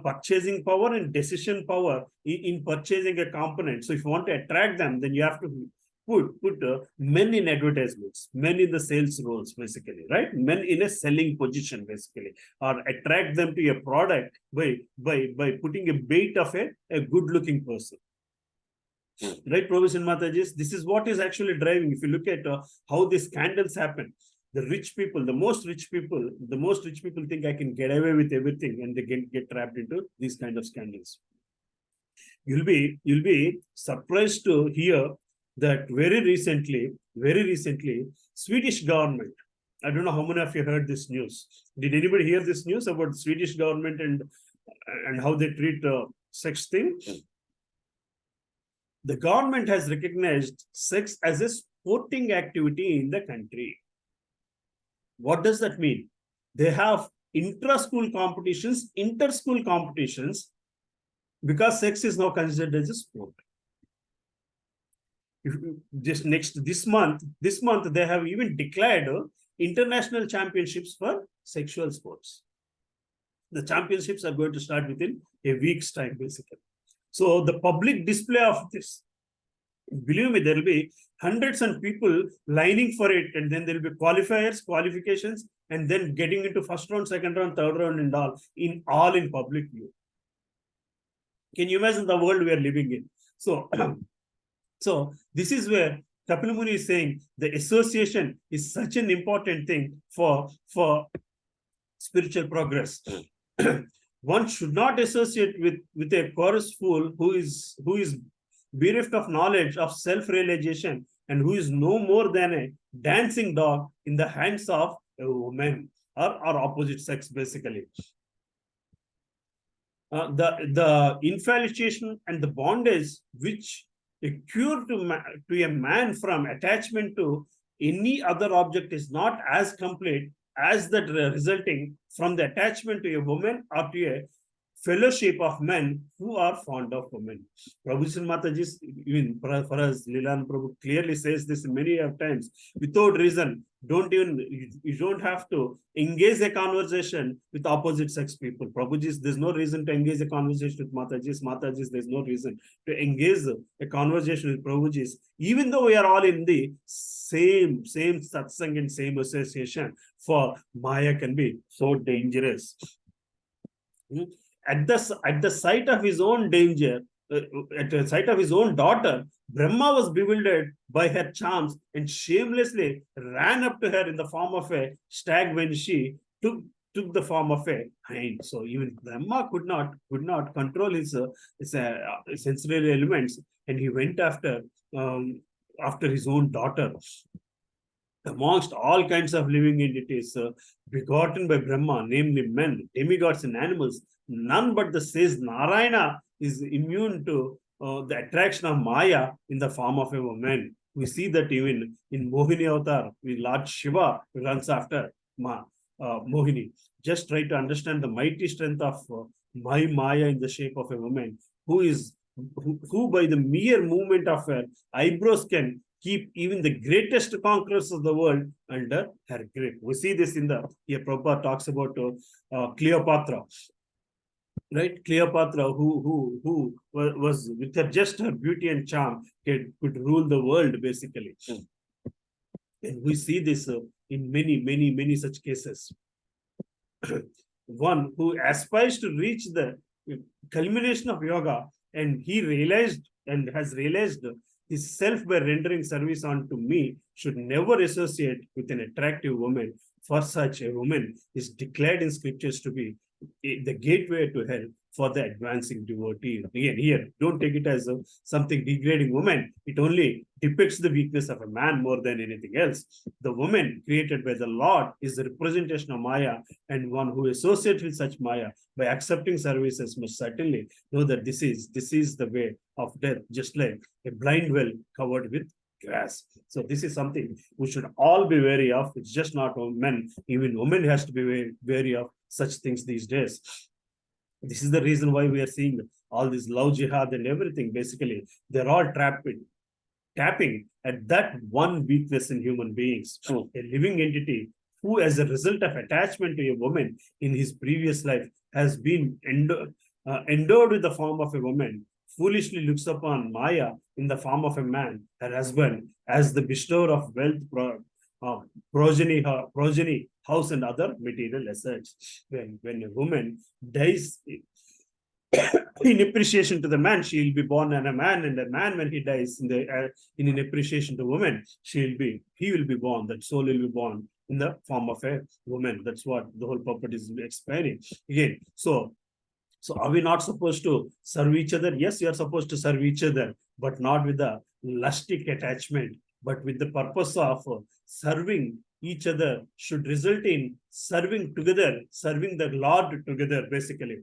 purchasing power and decision power in purchasing a component. So if you want to attract them, then you have to put men in advertisements, men in the sales roles, basically, right? Men in a selling position, basically, or attract them to a product by putting a bait of a good-looking person. Right, Prabhuji and Mataji, this is what is actually driving. If you look at how these scandals happen, the most rich people think I can get away with everything, and they get trapped into these kind of scandals. You'll be surprised to hear that very recently, Swedish government. I don't know how many of you heard this news. Did anybody hear this news about Swedish government and how they treat sex thing? The government has recognized sex as a sporting activity in the country. What does that mean? They have intra-school competitions, inter-school competitions, because sex is now considered as a sport. This month they have even declared international championships for sexual sports. The championships are going to start within a week's time, basically. So the public display of this, believe me, there will be hundreds of people lining for it, and then there will be qualifications, and then getting into first round, second round, third round, and all in public view. Can you imagine the world we are living in? So this is where Kattamuri is saying the association is such an important thing for spiritual progress. One should not associate with a chorus fool who is bereft of knowledge of self-realization and who is no more than a dancing dog in the hands of a woman or opposite sex, basically. The infatuation and the bondage which a cure to a man from attachment to any other object is not as complete as that resulting from the attachment to a woman or to a fellowship of men who are fond of women. Prabhuji and Mataji, even for us, Leelan Prabhu clearly says this many times, without reason. You don't have to engage a conversation with opposite sex people. Prabhuji, there's no reason to engage a conversation with Mataji. Mataji, there's no reason to engage a conversation with Prabhuji. Even though we are all in the same satsang and same association, for Maya can be so dangerous. At the sight of his own danger, at the sight of his own daughter, Brahma was bewildered by her charms and shamelessly ran up to her in the form of a stag when she took the form of a hind. So even Brahma could not control his sensory elements, and he went after his own daughter. Amongst all kinds of living entities begotten by Brahma, namely men, demigods, and animals, none but the sage Narayana is immune to the attraction of Maya in the form of a woman. We see that even in Mohini Avatar, Lord Shiva runs after Mohini. Just try to understand the mighty strength of my Maya in the shape of a woman who by the mere movement of her eyebrows can keep even the greatest conquerors of the world under her grip. We see this in the, here Prabhupada talks about Cleopatra, right? Cleopatra, who was with her just her beauty and charm, could rule the world basically. And we see this in many such cases. One who aspires to reach the culmination of yoga, and he realized and has realized his self by rendering service unto me, should never associate with an attractive woman. For such a woman is declared in scriptures to be the gateway to hell for the advancing devotee. Again, here, don't take it as something degrading woman. It only depicts the weakness of a man more than anything else. The woman created by the Lord is the representation of Maya, and one who associates with such Maya by accepting services must certainly know that this is the way of death, just like a blind well covered with grass. So this is something we should all be wary of. It's just not men, even women has to be wary of such things these days. This is the reason why we are seeing all this love jihad and everything. Basically, they're all tapping at that one weakness in human beings. A living entity who, as a result of attachment to a woman in his previous life, has been endowed with the form of a woman, foolishly looks upon Maya in the form of a man, her husband, as the bestower of wealth, progeny, house, and other material assets. When a woman dies in appreciation to the man, she will be born as a man, and a man, when he dies in appreciation to woman, he will be born. That soul will be born in the form of a woman. That's what the whole purpose is explaining. Again, so are we not supposed to serve each other? Yes, you are supposed to serve each other, but not with a lustic attachment, but with the purpose of serving each other should result in serving together, serving the Lord together, basically.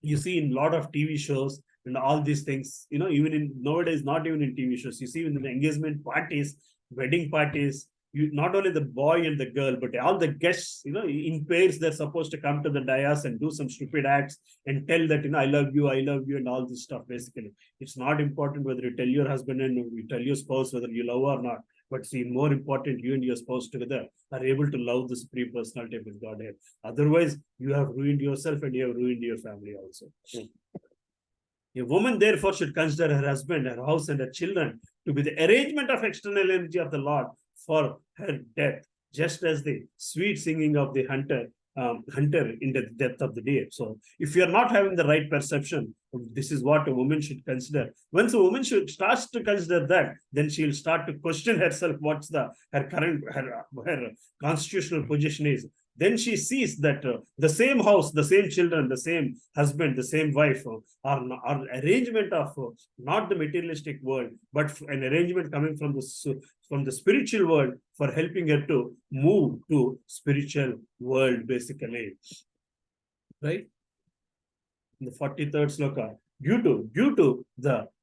You see in a lot of TV shows and all these things, even in nowadays, not even in TV shows, you see in the engagement parties, wedding parties, not only the boy and the girl, but all the guests, in pairs, they're supposed to come to the dais and do some stupid acts and tell that, I love you, and all this stuff, basically. It's not important whether you tell your husband and you tell your spouse whether you love or not. But see, more important, you and your spouse together are able to love the Supreme Personality of His Godhead. Otherwise, you have ruined yourself and you have ruined your family also. A woman, therefore, should consider her husband, her house, and her children to be the arrangement of external energy of the Lord for her death, just as the sweet singing of the hunter in the depth of the day. So if you are not having the right perception, this is what a woman should consider. Once a woman starts to consider that, then she will start to question herself what's her constitutional position is. Then she sees that the same house, the same children, the same husband, the same wife are arrangement of not the materialistic world, but an arrangement coming from the spiritual world for helping her to move to spiritual world, basically. Right? In the 43rd sloka, due to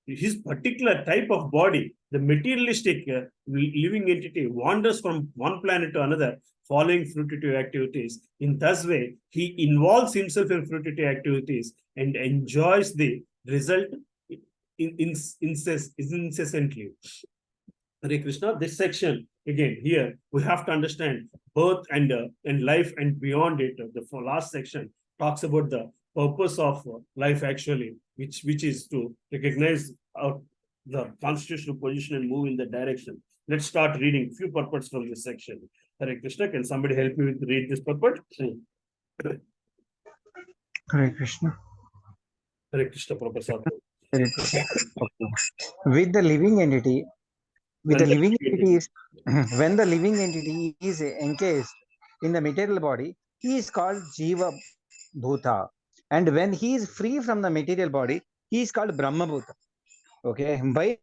his particular type of body, the materialistic living entity wanders from one planet to another, following fruitive activities. In this way, he involves himself in fruitive activities and enjoys the result incessantly. Hare Krishna, this section, again, here, we have to understand birth and life and beyond it. The last section talks about the purpose of life, actually, which is to recognize the constitutional position and move in that direction. Let's start reading few purports from this section. Hare Krishna, can somebody help me with read this purport? Hare Krishna. Hare Krishna, Prabhupada. Hare Krishna. Okay. With the living entity, when the living entity is encased in the material body, he is called Jiva Bhuta. And when he is free from the material body, he is called Brahma Bhuta. Okay. By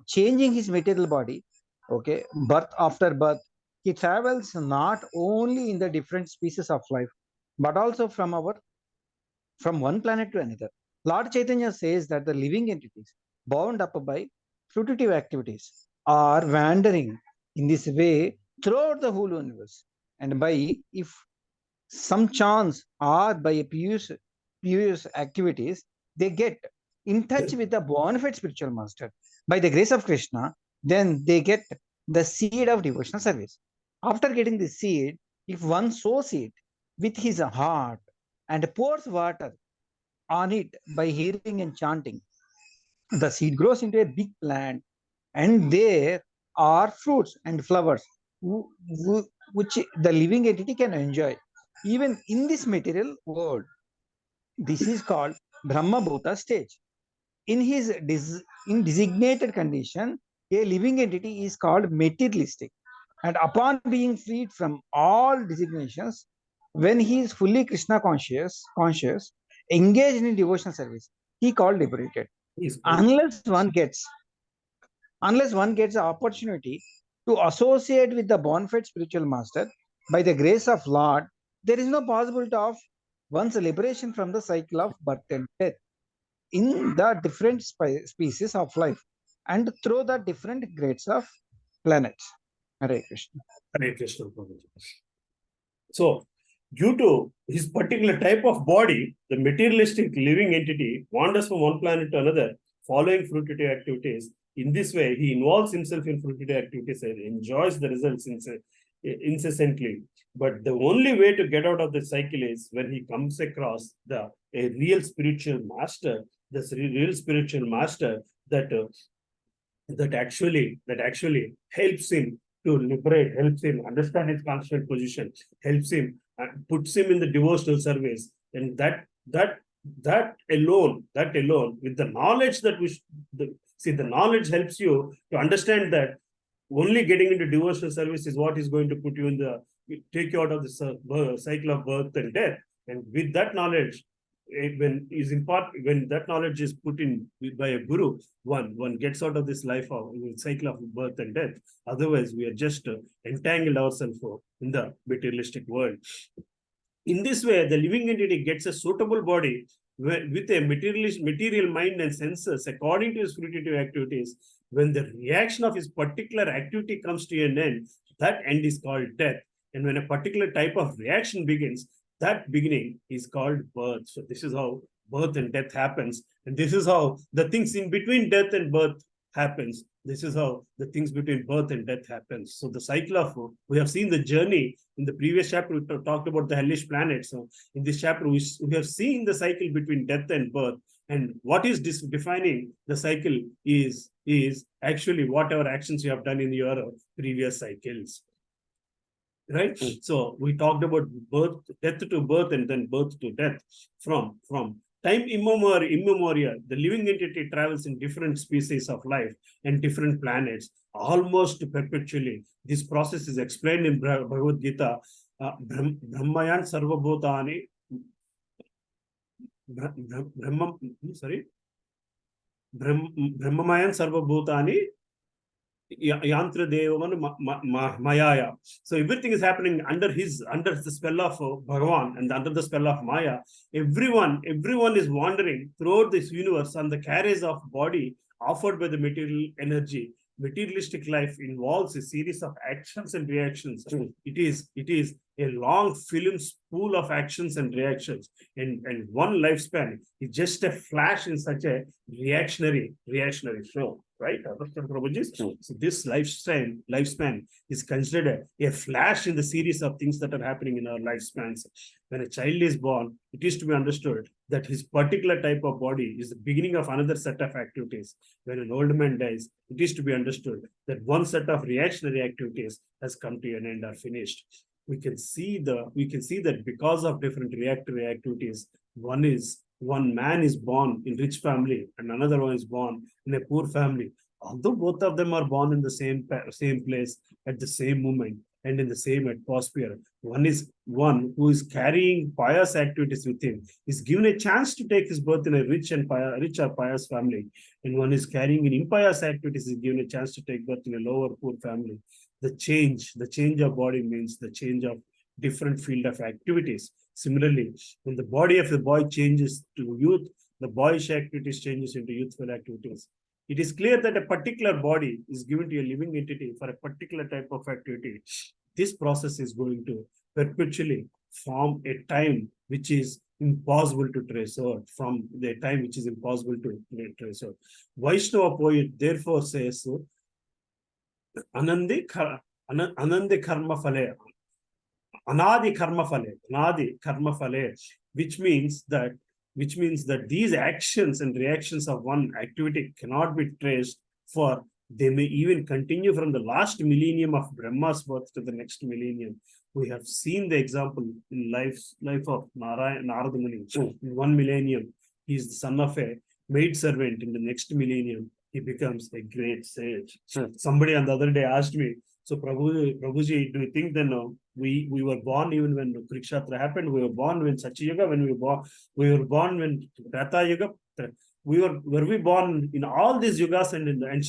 changing his material body, okay, birth after birth, he travels not only in the different species of life, but also from one planet to another. Lord Chaitanya says that the living entities bound up by fruitive activities are wandering in this way throughout the whole universe. And by if some chance or by a pious activities, they get in touch with the bona fide spiritual master. By the grace of Krishna, then they get the seed of devotional service. After getting the seed, if one sows it with his heart and pours water on it by hearing and chanting, the seed grows into a big plant, and there are fruits and flowers which the living entity can enjoy even in this material world. This is called Brahma Bhuta stage. In his in designated condition, a living entity is called materialistic. And upon being freed from all designations, when he is fully Krishna conscious, engaged in devotional service, he called liberated. Is Unless one gets the opportunity to associate with the bona fide spiritual master, by the grace of Lord, there is no possibility of one's liberation from the cycle of birth and death in the different species of life and through the different grades of planets. Hare Krishna. Hare Krishna, Prabhuji. So, due to his particular type of body, the materialistic living entity wanders from one planet to another, following fruitive activities. In this way, he involves himself in fruitive activities and enjoys the results incessantly. But the only way to get out of the cycle is when he comes across a real spiritual master, this real spiritual master that actually helps him to liberate, helps him understand his constant position, helps him and puts him in the devotional service, and that alone, with the knowledge that the knowledge helps you to understand that only getting into devotional service is what is going to put you in take you out of the cycle of birth and death. And with that knowledge, when that knowledge is put in by a guru, one gets out of this life of cycle of birth and death. Otherwise, we are just entangled ourselves in the materialistic world. In this way, the living entity gets a suitable body with a material mind and senses according to his fruitive activities. When the reaction of his particular activity comes to an end, that end is called death. And when a particular type of reaction begins, that beginning is called birth. So this is how birth and death happens. And this is how the things in between death and birth happens. This is how the things between birth and death happens. So the cycle of, we have seen the journey in the previous chapter, we talked about the hellish planets. So in this chapter, we have seen the cycle between death and birth. And what is defining the cycle is actually whatever actions you have done in your previous cycles. Right? So we talked about death to birth, and then birth to death. From time immemorial, the living entity travels in different species of life and different planets, almost perpetually. This process is explained in Bhagavad Gita. Brahmayan Sarvabhutani. Brahmamayan Sarvabhutani Yantra Devaman Mayaya. So everything is happening under the spell of Bhagavan and under the spell of Maya. Everyone is wandering throughout this universe on the carriage of body offered by the material energy. Materialistic life involves a series of actions and reactions. It is a long film spool of actions and reactions, and one lifespan is just a flash in such a reactionary show, right? So this lifespan is considered a flash in the series of things that are happening in our lifespans. When a child is born, it is to be understood that his particular type of body is the beginning of another set of activities. When an old man dies, it is to be understood that one set of reactionary activities has come to an end or finished. We can see that because of different reactionary activities, one man is born in rich family and another one is born in a poor family. Although both of them are born in the same place at the same moment and in the same atmosphere, one who is carrying pious activities with him is given a chance to take his birth in a rich or pious family, and one is carrying in impious activities is given a chance to take birth in a lower poor family. The change of body means the change of different field of activities. Similarly, when the body of the boy changes to youth, the boyish activities changes into youthful activities. It is clear that a particular body is given to a living entity for a particular type of activity. This process is going to perpetually form a time which is impossible to trace out, from the time which is impossible to trace out. Vaishnava poet therefore says, Anandi karma phale, anadi karma phale, which means that these actions and reactions of one activity cannot be traced, for they may even continue from the last millennium of Brahma's birth to the next millennium. We have seen the example in life of Narada Muni. In one millennium, he is the son of a maid servant. In the next millennium, he becomes a great sage. Somebody on the other day asked me, so Prabhuji, do you think then we were born even when Kurukshatra happened? We were born when Satyayuga, when we were born when Treta Yuga. Were we born in all these yugas, and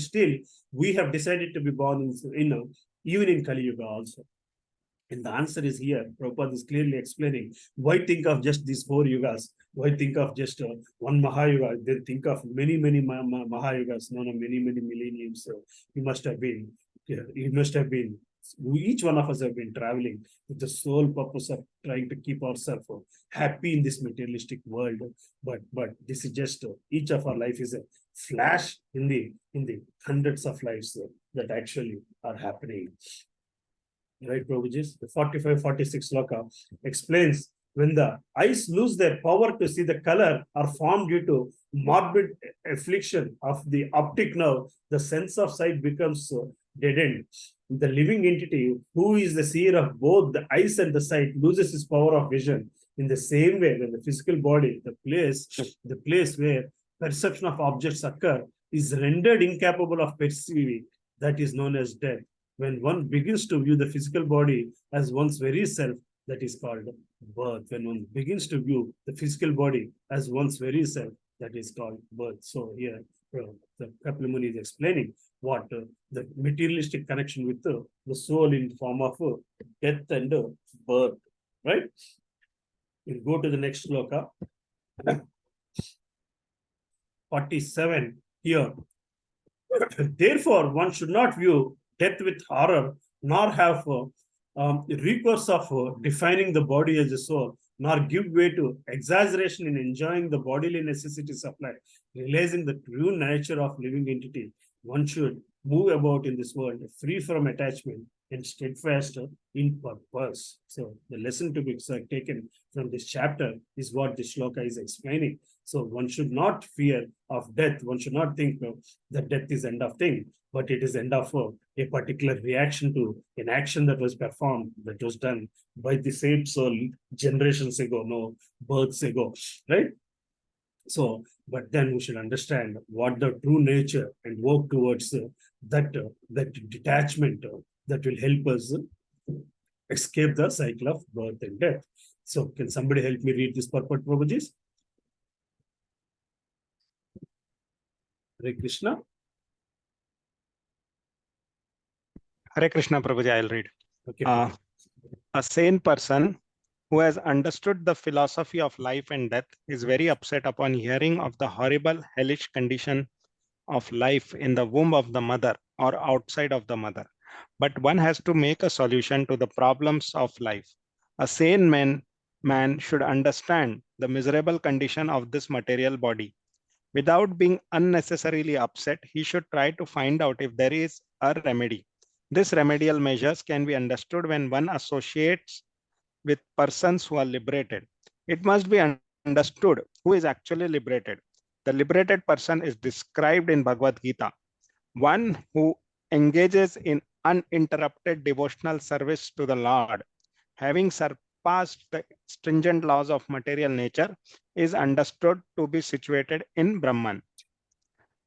still we have decided to be born in even in Kali Yuga also. And the answer is here. Prabhupada is clearly explaining why think of just these 4 yugas. Why think of just one Mahayuga? They think of many Mahayugas, many millenniums. So you must have been, each one of us have been traveling with the sole purpose of trying to keep ourselves happy in this materialistic world. But this is just each of our life is a flash in the hundreds of lives that actually are happening. Right, Prabhuji? The 45-46 sloka explains when the eyes lose their power to see the color or form due to morbid affliction of the optic nerve, the sense of sight becomes deadened. The living entity, who is the seer of both the eyes and the sight, loses his power of vision. In the same way, when the physical body, the place where perception of objects occur, is rendered incapable of perceiving, that is known as death. When one begins to view the physical body as one's very self, that is called birth. When one begins to view the physical body as one's very self, that is called birth. So here, the Kattamuri is explaining what the materialistic connection with the soul in the form of death and birth. Right? We'll go to the next sloka. 47 here. Therefore, one should not view death with horror, nor have recourse of defining the body as a soul, nor give way to exaggeration in enjoying the bodily necessities of life. Realizing the true nature of living entity, one should move about in this world free from attachment and steadfast in purpose. So the lesson to be taken from this chapter is what the shloka is explaining. So one should not fear of death. One should not think that death is end of thing, but it is end of a particular reaction to an action that was performed, that was done by the same soul generations ago, births ago, right? So, but then we should understand what the true nature and work towards that detachment that will help us escape the cycle of birth and death. So, can somebody help me read this purport, Prabhuji? Hare Krishna. Hare Krishna, Prabhuji, I'll read. Okay. A sane person who has understood the philosophy of life and death is very upset upon hearing of the horrible, hellish condition of life in the womb of the mother or outside of the mother. But one has to make a solution to the problems of life. A sane man should understand the miserable condition of this material body. Without being unnecessarily upset, he should try to find out if there is a remedy. These remedial measures can be understood when one associates with persons who are liberated. It must be understood who is actually liberated. The liberated person is described in Bhagavad Gita. One who engages in uninterrupted devotional service to the Lord, having surpassed the stringent laws of material nature, is understood to be situated in Brahman.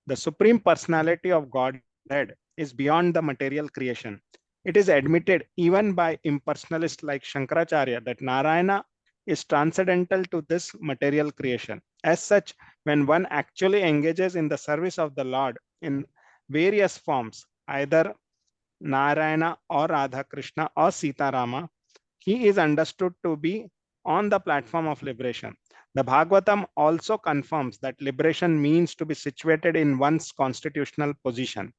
The Supreme Personality of Godhead is beyond the material creation. It is admitted even by impersonalists like Shankaracharya that Narayana is transcendental to this material creation. As such, when one actually engages in the service of the Lord in various forms, either Narayana or Radha Krishna or Sita Rama, he is understood to be on the platform of liberation. The Bhagavatam also confirms that liberation means to be situated in one's constitutional position.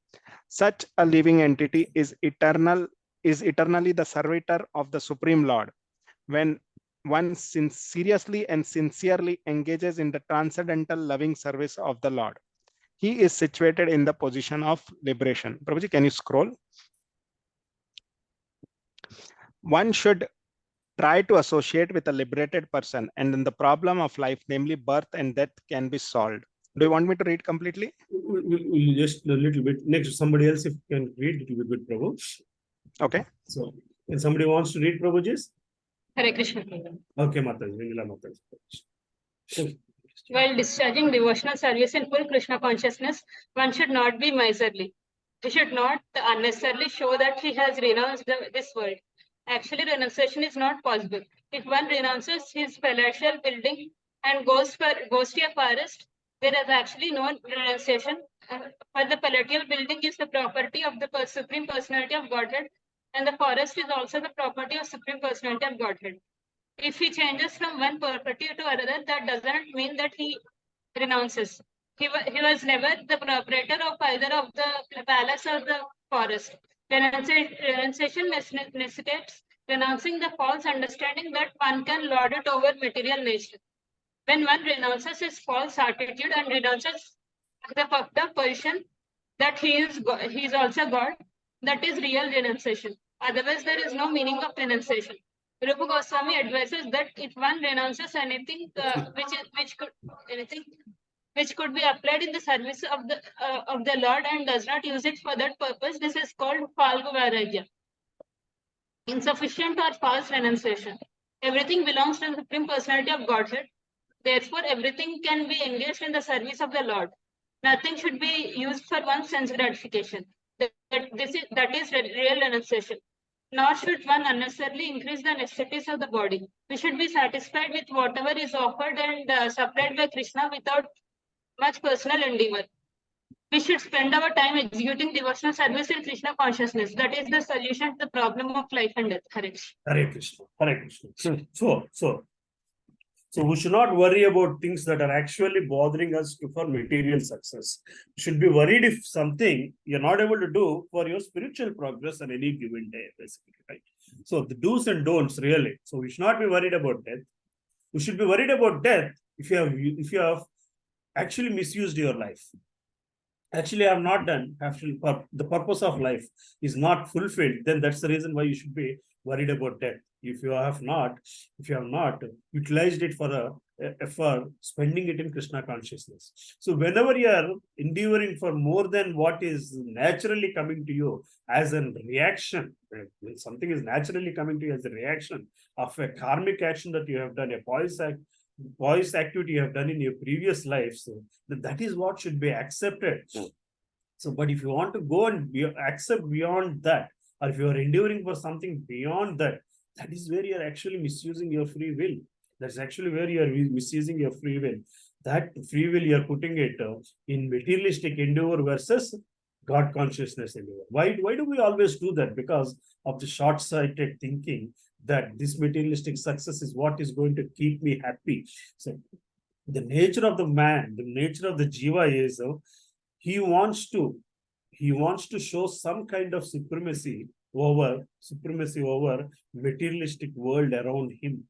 Such a living entity is eternally the servitor of the Supreme Lord. When one seriously and sincerely engages in the transcendental loving service of the Lord, he is situated in the position of liberation. Prabhuji, can you scroll? One should try to associate with a liberated person, and then the problem of life, namely birth and death, can be solved. Do you want me to read completely? We'll just a little bit. Next, somebody else, if you can read, it will be good, Prabhu. Okay. So, if somebody wants to read, Prabhuji? Hare Krishna. Okay, Mataji, Vingala Mataji. While discharging devotional service in full Krishna consciousness, one should not be miserly. He should not unnecessarily show that he has renounced this world. Actually, renunciation is not possible. If one renounces his palatial building and goes to a forest, there is actually no renunciation. For the palatial building is the property of the Supreme Personality of Godhead, and the forest is also the property of Supreme Personality of Godhead. If he changes from one property to another, that doesn't mean that he renounces. He was never the proprietor of either of the palace or the forest. Renunciation necessitates renouncing the false understanding that one can lord it over material nature. When one renounces his false attitude and renounces the position that he is also God, that is real renunciation. Otherwise, there is no meaning of renunciation. Rupa Goswami advises that if one renounces anything which could be applied in the service of the Lord and does not use it for that purpose, this is called Falgu Vairagya, insufficient or false renunciation. Everything belongs to the Supreme Personality of Godhead. Therefore, everything can be engaged in the service of the Lord. Nothing should be used for one's sense gratification. That is real renunciation. Nor should one unnecessarily increase the necessities of the body. We should be satisfied with whatever is offered and supplied by Krishna without much personal endeavor. We should spend our time executing devotional service in Krishna consciousness. That is the solution to the problem of life and death. Hare Krishna. Hare Krishna. Hare Krishna. So we should not worry about things that are actually bothering us for material success. You should be worried if something you're not able to do for your spiritual progress on any given day, basically, right? So the do's and don'ts, really. So we should not be worried about death. We should be worried about death if you have actually misused your life. Actually, I have not done. Actually, the purpose of life is not fulfilled. Then that's the reason why you should be worried about death. If you have not utilized it for spending it in Krishna consciousness. So whenever you are endeavoring for more than what is naturally coming to you as a reaction, when something is naturally coming to you as a reaction of a karmic action that you have done, a poised activity you have done in your previous life, so that is what should be accepted. So, but if you want to go and accept beyond that, or if you are enduring for something beyond that, that is where you are actually misusing your free will. That's actually where you are misusing your free will. That free will you are putting it in materialistic endeavor versus God consciousness endeavor. Why do we always do that? Because of the short-sighted thinking that this materialistic success is what is going to keep me happy. So the nature of the man, the nature of the jiva is he wants to show some kind of supremacy over materialistic world around him.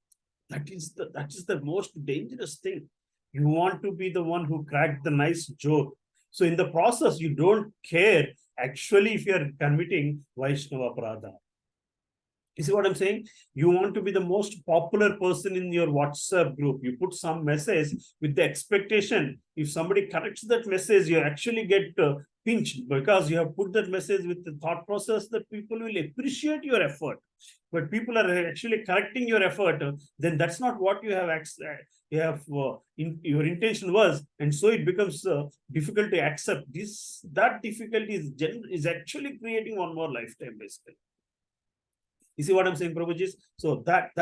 That is the most dangerous thing. You want to be the one who cracked the nice joke. So in the process, you don't care actually if you are committing Vaishnava Prada. You see what I'm saying? You want to be the most popular person in your WhatsApp group. You put some message with the expectation. If somebody corrects that message, you actually get pinched because you have put that message with the thought process that people will appreciate your effort. But people are actually correcting your effort, then that's not what you have. Your intention was, and so it becomes difficult to accept. That difficulty is actually creating one more lifetime, basically. You see what I'm saying, Prabhuji? So that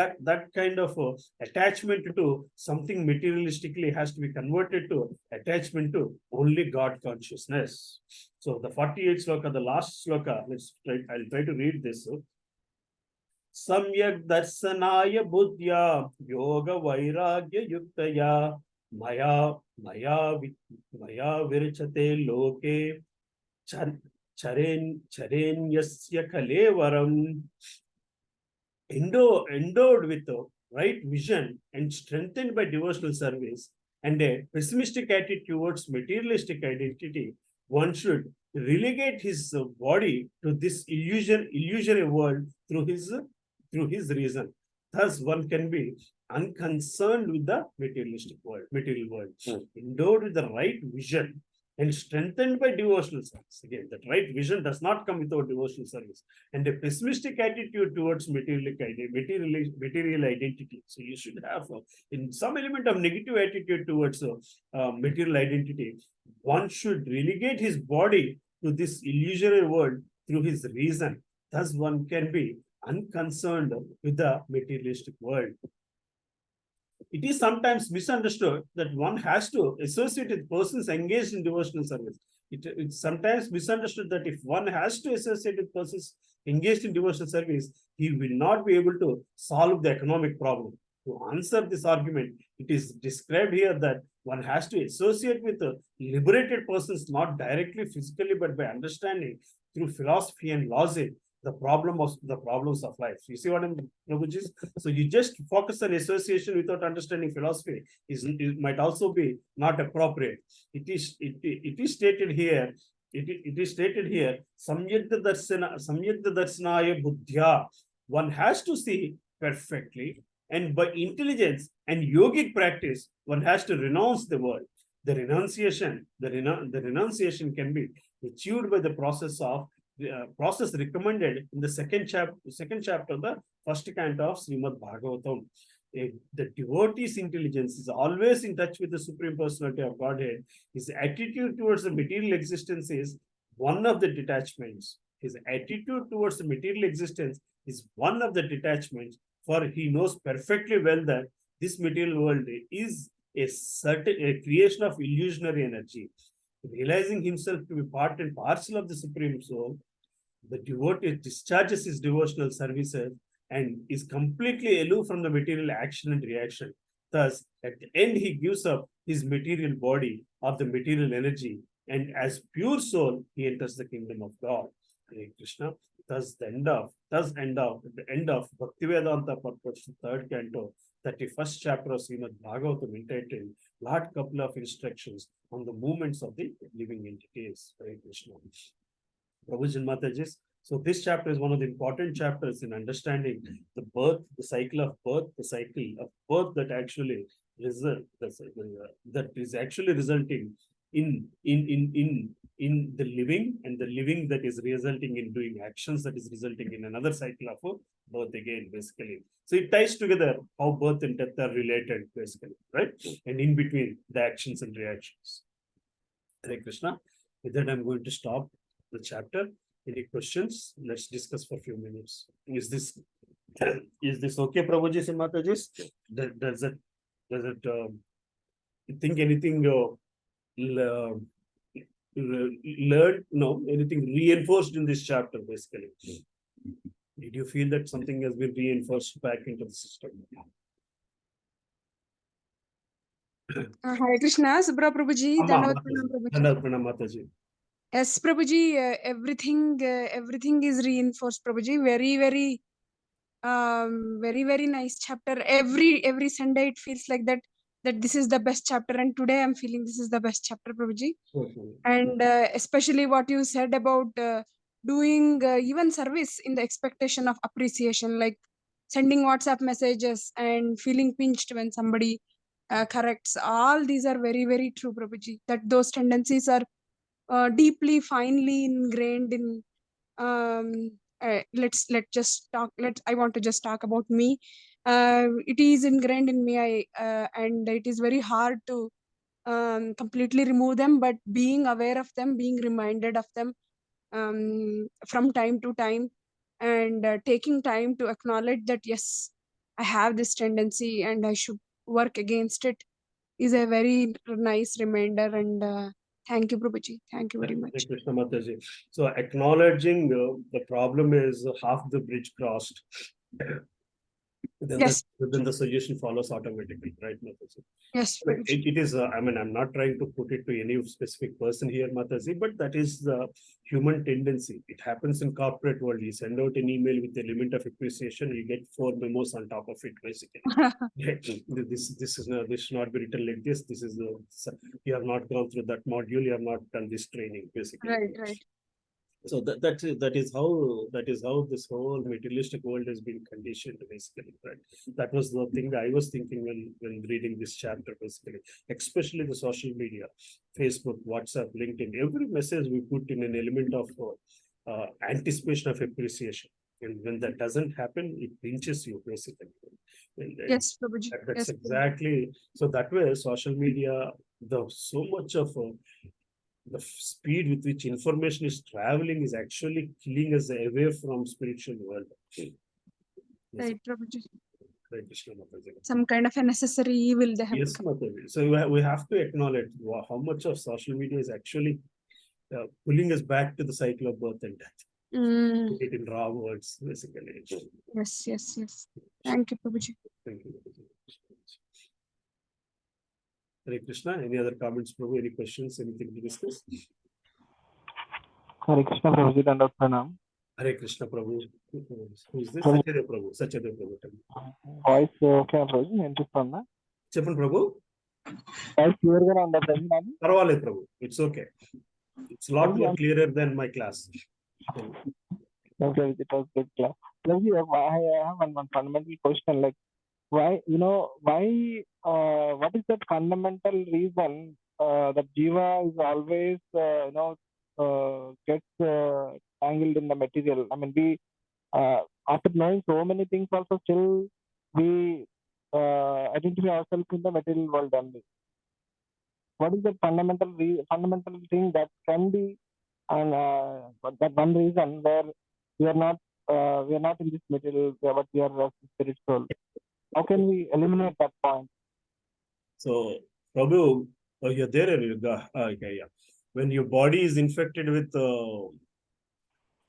kind of attachment to something materialistically has to be converted to attachment to only God consciousness. So the 48th sloka, the last sloka, I'll try to read this. Samyak Darsanaya Buddhya Yoga Vairagya Yuktaya Maya Virchate Loke Charenyasya Kalevaram. Endowed with a right vision and strengthened by devotional service and a pessimistic attitude towards materialistic identity, one should relegate his body to this illusory world through his reason. Thus, one can be unconcerned with the material world, endowed with the right vision and strengthened by devotional service. Again, that right vision does not come without devotional service, and a pessimistic attitude towards material identity. So you should have in some element of negative attitude towards material identity. One should relegate his body to this illusory world through his reason. Thus, one can be unconcerned with the materialistic world. It is sometimes misunderstood that one has to associate with persons engaged in devotional service. It's sometimes misunderstood that if one has to associate with persons engaged in devotional service, he will not be able to solve the economic problem. To answer this argument, it is described here that one has to associate with liberated persons, not directly physically, but by understanding through philosophy and logic the problems of life. You see what I'm, Prabhuji? So you just focus on association without understanding philosophy it might also be not appropriate. It is stated here. It is stated here. Samyagda darshanaya buddhya. One has to see perfectly, and by intelligence and yogic practice, one has to renounce the world. The renunciation can be achieved by the process recommended in the second chapter of the first canto of Srimad Bhagavatam. The devotee's intelligence is always in touch with the Supreme Personality of Godhead. His attitude towards the material existence is one of the detachments. His attitude towards the material existence is one of the detachments, for he knows perfectly well that this material world is a creation of illusionary energy. Realizing himself to be part and parcel of the Supreme Soul, the devotee discharges his devotional services and is completely aloof from the material action and reaction. Thus, at the end, he gives up his material body of the material energy, and as pure soul, he enters the kingdom of God. Hare Krishna. Thus, the end of Bhaktivedanta purpose, third canto, 31st chapter of Srimad Bhagavatam, entitled Lord couple of instructions on the movements of the living entities. Hare Krishna. Prabhuji Mataji. So this chapter is one of the important chapters in understanding the birth, the cycle of birth, the cycle of birth that actually that is actually resulting in the living, and the living that is resulting in doing actions that is resulting in another cycle of birth again, basically. So it ties together how birth and death are related, basically, right? And in between the actions and reactions. Hare Krishna. With that, I'm going to stop the chapter. Any questions? Let's discuss for a few minutes. Is this okay, Prabhuji and Mataji? Does it think anything learned? No, anything reinforced in this chapter, basically? Did you feel that something has been reinforced back into the system? Hare Krishna, Subbarao Prabhuji, Dhanavad Pranam Mataji. Yes, Prabhuji, everything is reinforced, Prabhuji. Very nice chapter. Every Sunday it feels like that this is the best chapter, and today I'm feeling this is the best chapter, Prabhuji. And especially what you said about doing even service in the expectation of appreciation, like sending WhatsApp messages and feeling pinched when somebody corrects. All these are very true, Prabhuji. That those tendencies are deeply, finely ingrained in. Let's just talk. I want to just talk about me. It is ingrained in me. And it is very hard to completely remove them, but being aware of them, being reminded of them from time to time, and taking time to acknowledge that yes, I have this tendency and I should work against it, is a very nice reminder. And thank you, Prabhuji. Thank you very much. So acknowledging the problem is half the bridge crossed. Yes. Then the suggestion follows automatically, right, Mataji? Yes, But Prabhuji. it is, I mean, I'm not trying to put it to any specific person here, Mataji, but that is the human tendency. It happens in corporate world. You send out an email with the element of appreciation, you get 4 memos on top of it, basically. This should not be written like this. This is you have not gone through that module. You have not done this training, basically. Right. So that is how this whole materialistic world has been conditioned, basically, right? That was the thing that I was thinking when reading this chapter, basically, especially the social media, Facebook, WhatsApp, LinkedIn. Every message we put in an element of anticipation of appreciation, and when that doesn't happen, it pinches you, basically. And Yes, Prabhuji. that's Yes, Prabhuji. exactly. So that way, social media, so much of the speed with which information is traveling is actually killing us away from spiritual world. Right, Prabhuji. Right, Krishna Mataji. Some kind of a necessary evil they have Yes, become. Mataji. So we have to acknowledge how much of social media is actually pulling us back to the cycle of birth and death. Put it in raw words, basically. Yes. Thank you, Prabhuji. Thank you. Hare Krishna. Any other comments, Prabhu? Any questions? Anything to discuss? Hare Krishna Prabhuji, Dandavat Pranam. Hare Krishna, Prabhu. Who is this? Sachadev Prabhu. Sachadev Prabhu. Voice okay, Prabhuji? Viనిపిస్తుందా? చెప్పండి ప్రభు. Voice clear గా ఉందా Prabhuji నాది? పర్వాలేదు ప్రభు. It's okay. It's a lot more clearer than my class. Okay, it was good class. Prabhuji, I have one fundamental question, like why what is that fundamental reason that Jiva is always gets tangled in the material? I mean, we after knowing so many things also still we identify ourselves in the material world only. What is the fundamental thing that can be, and that one reason where we are not in this material, but we are spiritual? How can we eliminate that point? So, Prabhu, you're there. Okay, yeah. When your body is infected with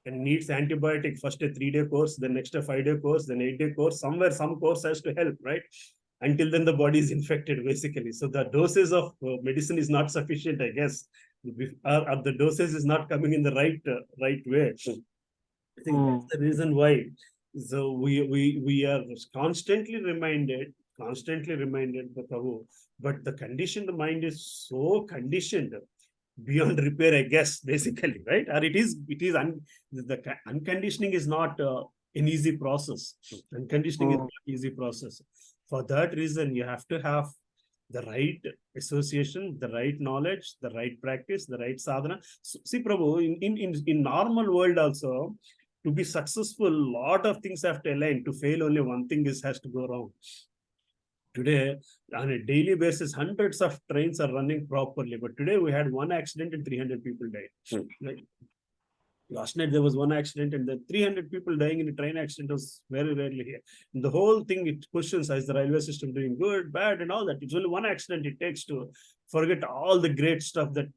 and needs antibiotic, first a 3-day course, then next a 5-day course, then 8-day course. Somewhere some course has to help, right? Until then, the body is infected, basically. So the doses of medicine is not sufficient, I guess. The doses is not coming in the right way. I think that's the reason why. So we are constantly reminded, Prabhu, but the conditioned mind is so conditioned beyond repair, I guess, basically, right? Or the unconditioning is not an easy process. Unconditioning is not an easy process. For that reason, you have to have the right association, the right knowledge, the right practice, the right sadhana. So, see, Prabhu, in normal world also, to be successful, lot of things have to align. To fail, only one thing has to go wrong. Today, on a daily basis, hundreds of trains are running properly. But today we had one accident and 300 people died. Like, last night there was one accident and the 300 people dying in a train accident was very rarely here. And the whole thing, it questions, is the railway system doing good, bad, and all that? It's only one accident it takes to forget all the great stuff, that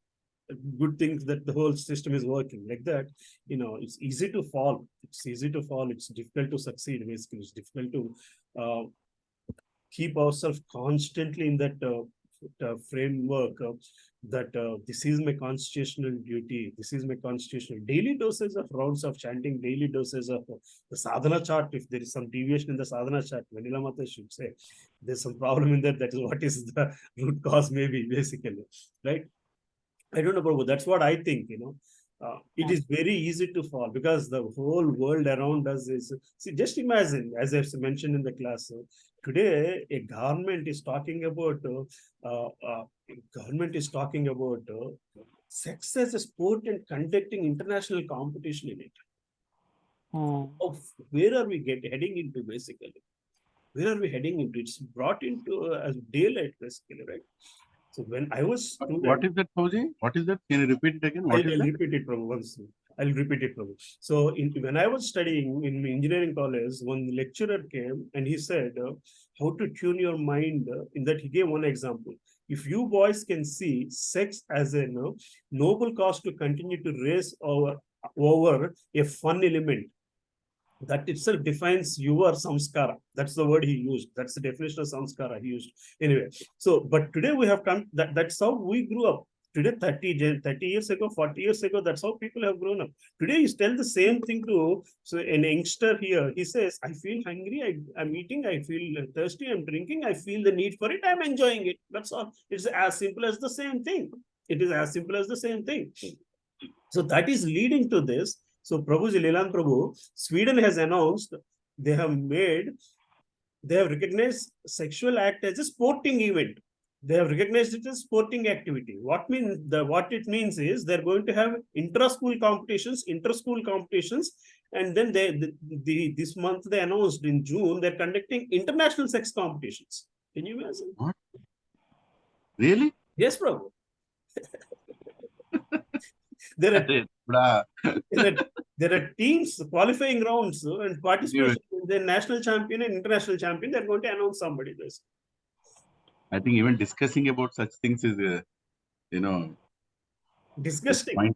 good things, that the whole system is working like that. It's easy to fall. It's difficult to succeed, basically. It's difficult to keep ourselves constantly in that framework that this is my constitutional duty. This is my constitutional daily doses of rounds of chanting, daily doses of the sadhana chart. If there is some deviation in the sadhana chart, Vanilla Mata should say there's some problem in that. That is what is the root cause, maybe, basically, right? I don't know, Prabhu. That's what I think. It is very easy to fall because the whole world around us is. See, just imagine, as I've mentioned in the class, today a government is talking about sex as a sport and conducting international competition in it. Where are we heading into, basically? Where are we heading into? It's brought into as daylight, basically, right? So when I was student, what is that, Fauji? What is that? Can you repeat it again? I'll repeat it, Prabhu, once. I'll repeat it, Prabhu. So when I was studying in engineering college, one lecturer came and he said, how to tune your mind. In that, he gave one example. If you boys can see sex as a noble cause to continue to race over a fun element, That itself defines your samskara. That's the word he used. That's the definition of samskara he used. Anyway, so but today we have come, that's how we grew up. Today, 30 years ago, 40 years ago, that's how people have grown up. Today, you tell the same thing to an youngster here. He says, I feel hungry, I'm eating, I feel thirsty, I'm drinking, I feel the need for it, I'm enjoying it. That's all. It's as simple as the same thing. It is as simple as the same thing. So that is leading to this. So Prabhuji, Leland Prabhu, Sweden has announced they have recognized sexual act as a sporting event. They have recognized it as sporting activity. What it means is they're going to have inter-school competitions, and then this month they announced in June they're conducting international sex competitions. Can you imagine? What? Really? Yes, Prabhu. There are teams, qualifying rounds, and participation in the national champion and international champion. They're going to announce somebody this. I think even discussing about such things is, disgusting.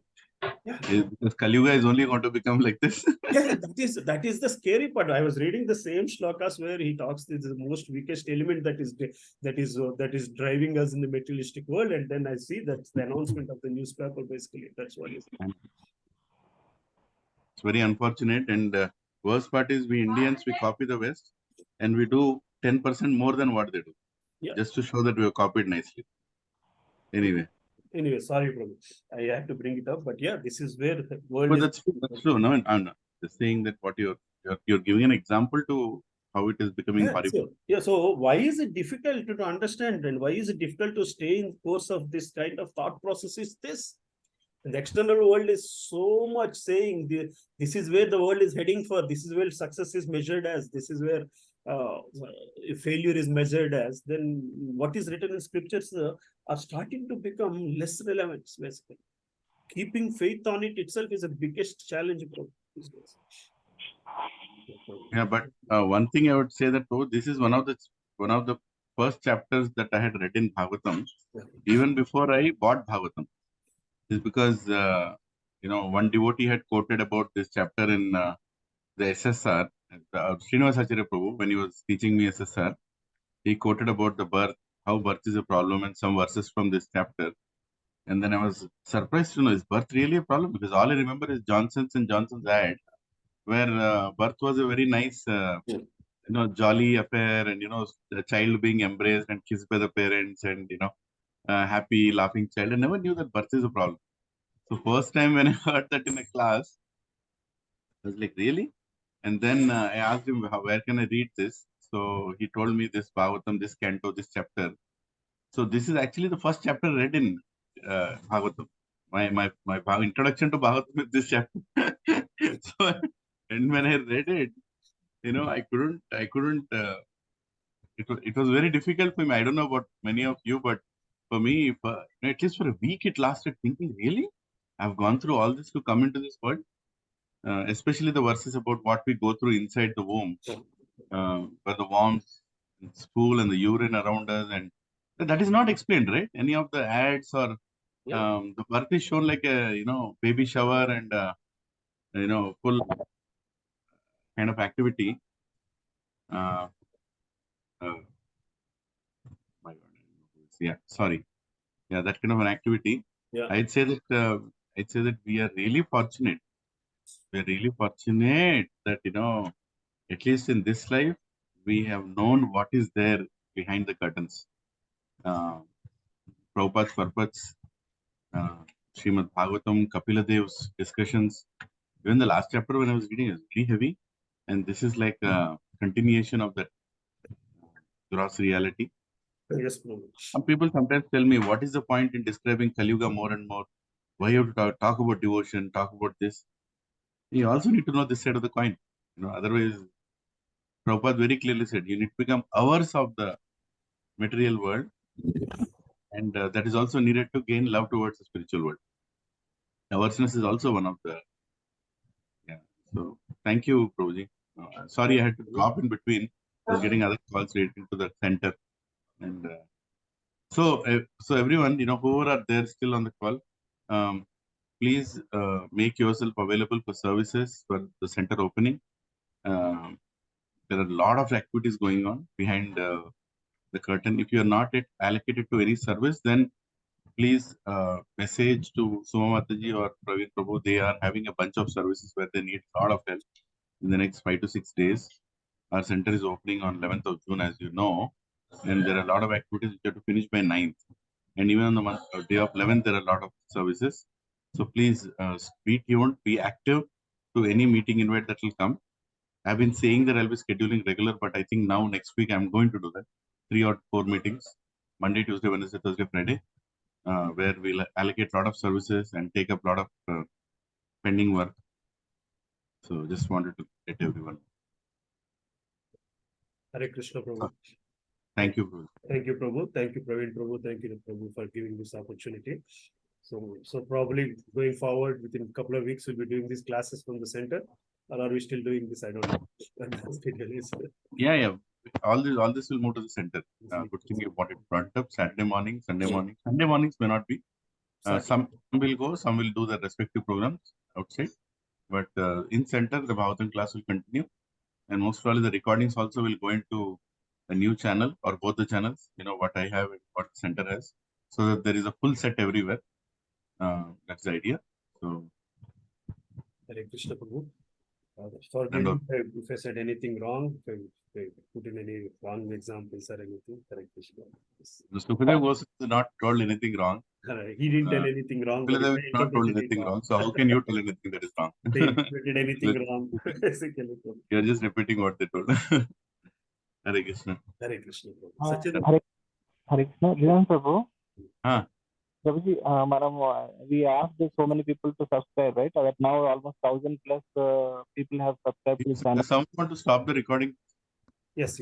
Yeah. Because Kali Yuga is only going to become like this. Yeah, that is the scary part. I was reading the same shlokas where he talks this is the most weakest element that is driving us in the materialistic world, and then I see that's the announcement of the newspaper. Basically, that's what is. It's very unfortunate, and worst part is we Indians, we copy the West, and we do 10% more than what they do, just to show that we have copied nicely. Anyway, sorry, Prabhu. I have to bring it up, but yeah, this is where the world. But that's true. No, I'm not just saying that what you're giving an example to how it is becoming. So why is it difficult to understand, and why is it difficult to stay in course of this kind of thought process? Is this? The external world is so much saying this is where the world is heading for. This is where success is measured as. This is where failure is measured as. Then what is written in scriptures are starting to become less relevant. Basically, keeping faith on it itself is the biggest challenge these days. Yeah, but one thing I would say that this is one of the first chapters that I had read in Bhagavatam, even before I bought Bhagavatam. Is because one devotee had quoted about this chapter in the SSR, Srinivasacharya Prabhu, when he was teaching me SSR. He quoted about the birth, how birth is a problem, and some verses from this chapter. And then I was surprised to know, is birth really a problem? Because all I remember is Johnson's ad, where birth was a very nice, jolly affair, and the child being embraced and kissed by the parents, and happy, laughing child. I never knew that birth is a problem. So first time when I heard that in a class, I was like, really? And then I asked him, where can I read this? So he told me this Bhagavatam, this Canto, this chapter. So this is actually the first chapter read in Bhagavatam. My introduction to Bhagavatam is this chapter. So, and when I read it, I couldn't. It was very difficult for me. I don't know about many of you, but for me, at least for a week, it lasted. Thinking, really, I've gone through all this to come into this world. Especially the verses about what we go through inside the womb, where the worms, and stool, and the urine around us, and that is not explained, right? Any of the ads or the birth is shown like a baby shower and full kind of activity. My God, yeah, sorry, yeah, that kind of an activity. Yeah. I'd say that we are really fortunate. We're really fortunate that at least in this life, we have known what is there behind the curtains. Prabhupada's purpose, Srimad Bhagavatam, Kapila Dev's discussions. Even the last chapter when I was reading is really heavy. And this is like a continuation of that gross reality. Yes, some people sometimes tell me, what is the point in describing Kali Yuga more and more? Why you have to talk about devotion, talk about this? You also need to know this side of the coin. Otherwise, Prabhupada very clearly said, you need to become hours of the material world, and that is also needed to gain love towards the spiritual world. Awareness is also one of the. Yeah. So thank you, Prabhuji. Sorry, I had to drop in between. I was getting other calls related to the center, and so everyone, whoever are there still on the call, please make yourself available for services for the center opening. There are a lot of activities going on behind the curtain. If you are not yet allocated to any service, then please message to Suma Mataji or Praveen Prabhu. They are having a bunch of services where they need a lot of help in the next 5 to 6 days. Our center is opening on 11th of June, as you know, and there are a lot of activities which have to finish by 9th. And even on the day of 11th, there are a lot of services. So please be tuned, be active to any meeting invite that will come. I've been saying that I'll be scheduling regular, but I think now next week I'm going to do that. 3 or 4 meetings, Monday, Tuesday, Wednesday, Thursday, Friday, where we'll allocate a lot of services and take up a lot of pending work. So just wanted to let everyone. Hare Krishna, Prabhu. Thank you, Prabhu. Thank you, Prabhu. Thank you, Praveen Prabhu. Thank you, Prabhu, for giving this opportunity. So probably going forward within a couple of weeks, we'll be doing these classes from the center, or are we still doing this? I don't know. Yeah. All this will move to the center. Good thing you brought it front up. Saturday morning, Sunday morning. Sunday mornings may not be. Some will go, some will do the respective programs outside. But in center, the Bhagavatam class will continue. And most probably the recordings also will go into a new channel or both the channels, what I have and what the center has, so that there is a full set everywhere. That's the idea. So, Hare Krishna, Prabhu. Forgive me if I said anything wrong, if I put in any wrong examples or anything. Hare Krishna. Sukadev was not told anything wrong. He didn't tell anything wrong. But Sukadev not told anything wrong. So how can you tell anything that is wrong? They did anything wrong. Basically. You're just repeating what they told. Hare Krishna. Hare Krishna. Hare Krishna. Jivan Prabhu. Prabhuji, we asked so many people to subscribe, right? That now almost 1,000 plus people have subscribed to the channel. Does someone want to stop the recording? Yes.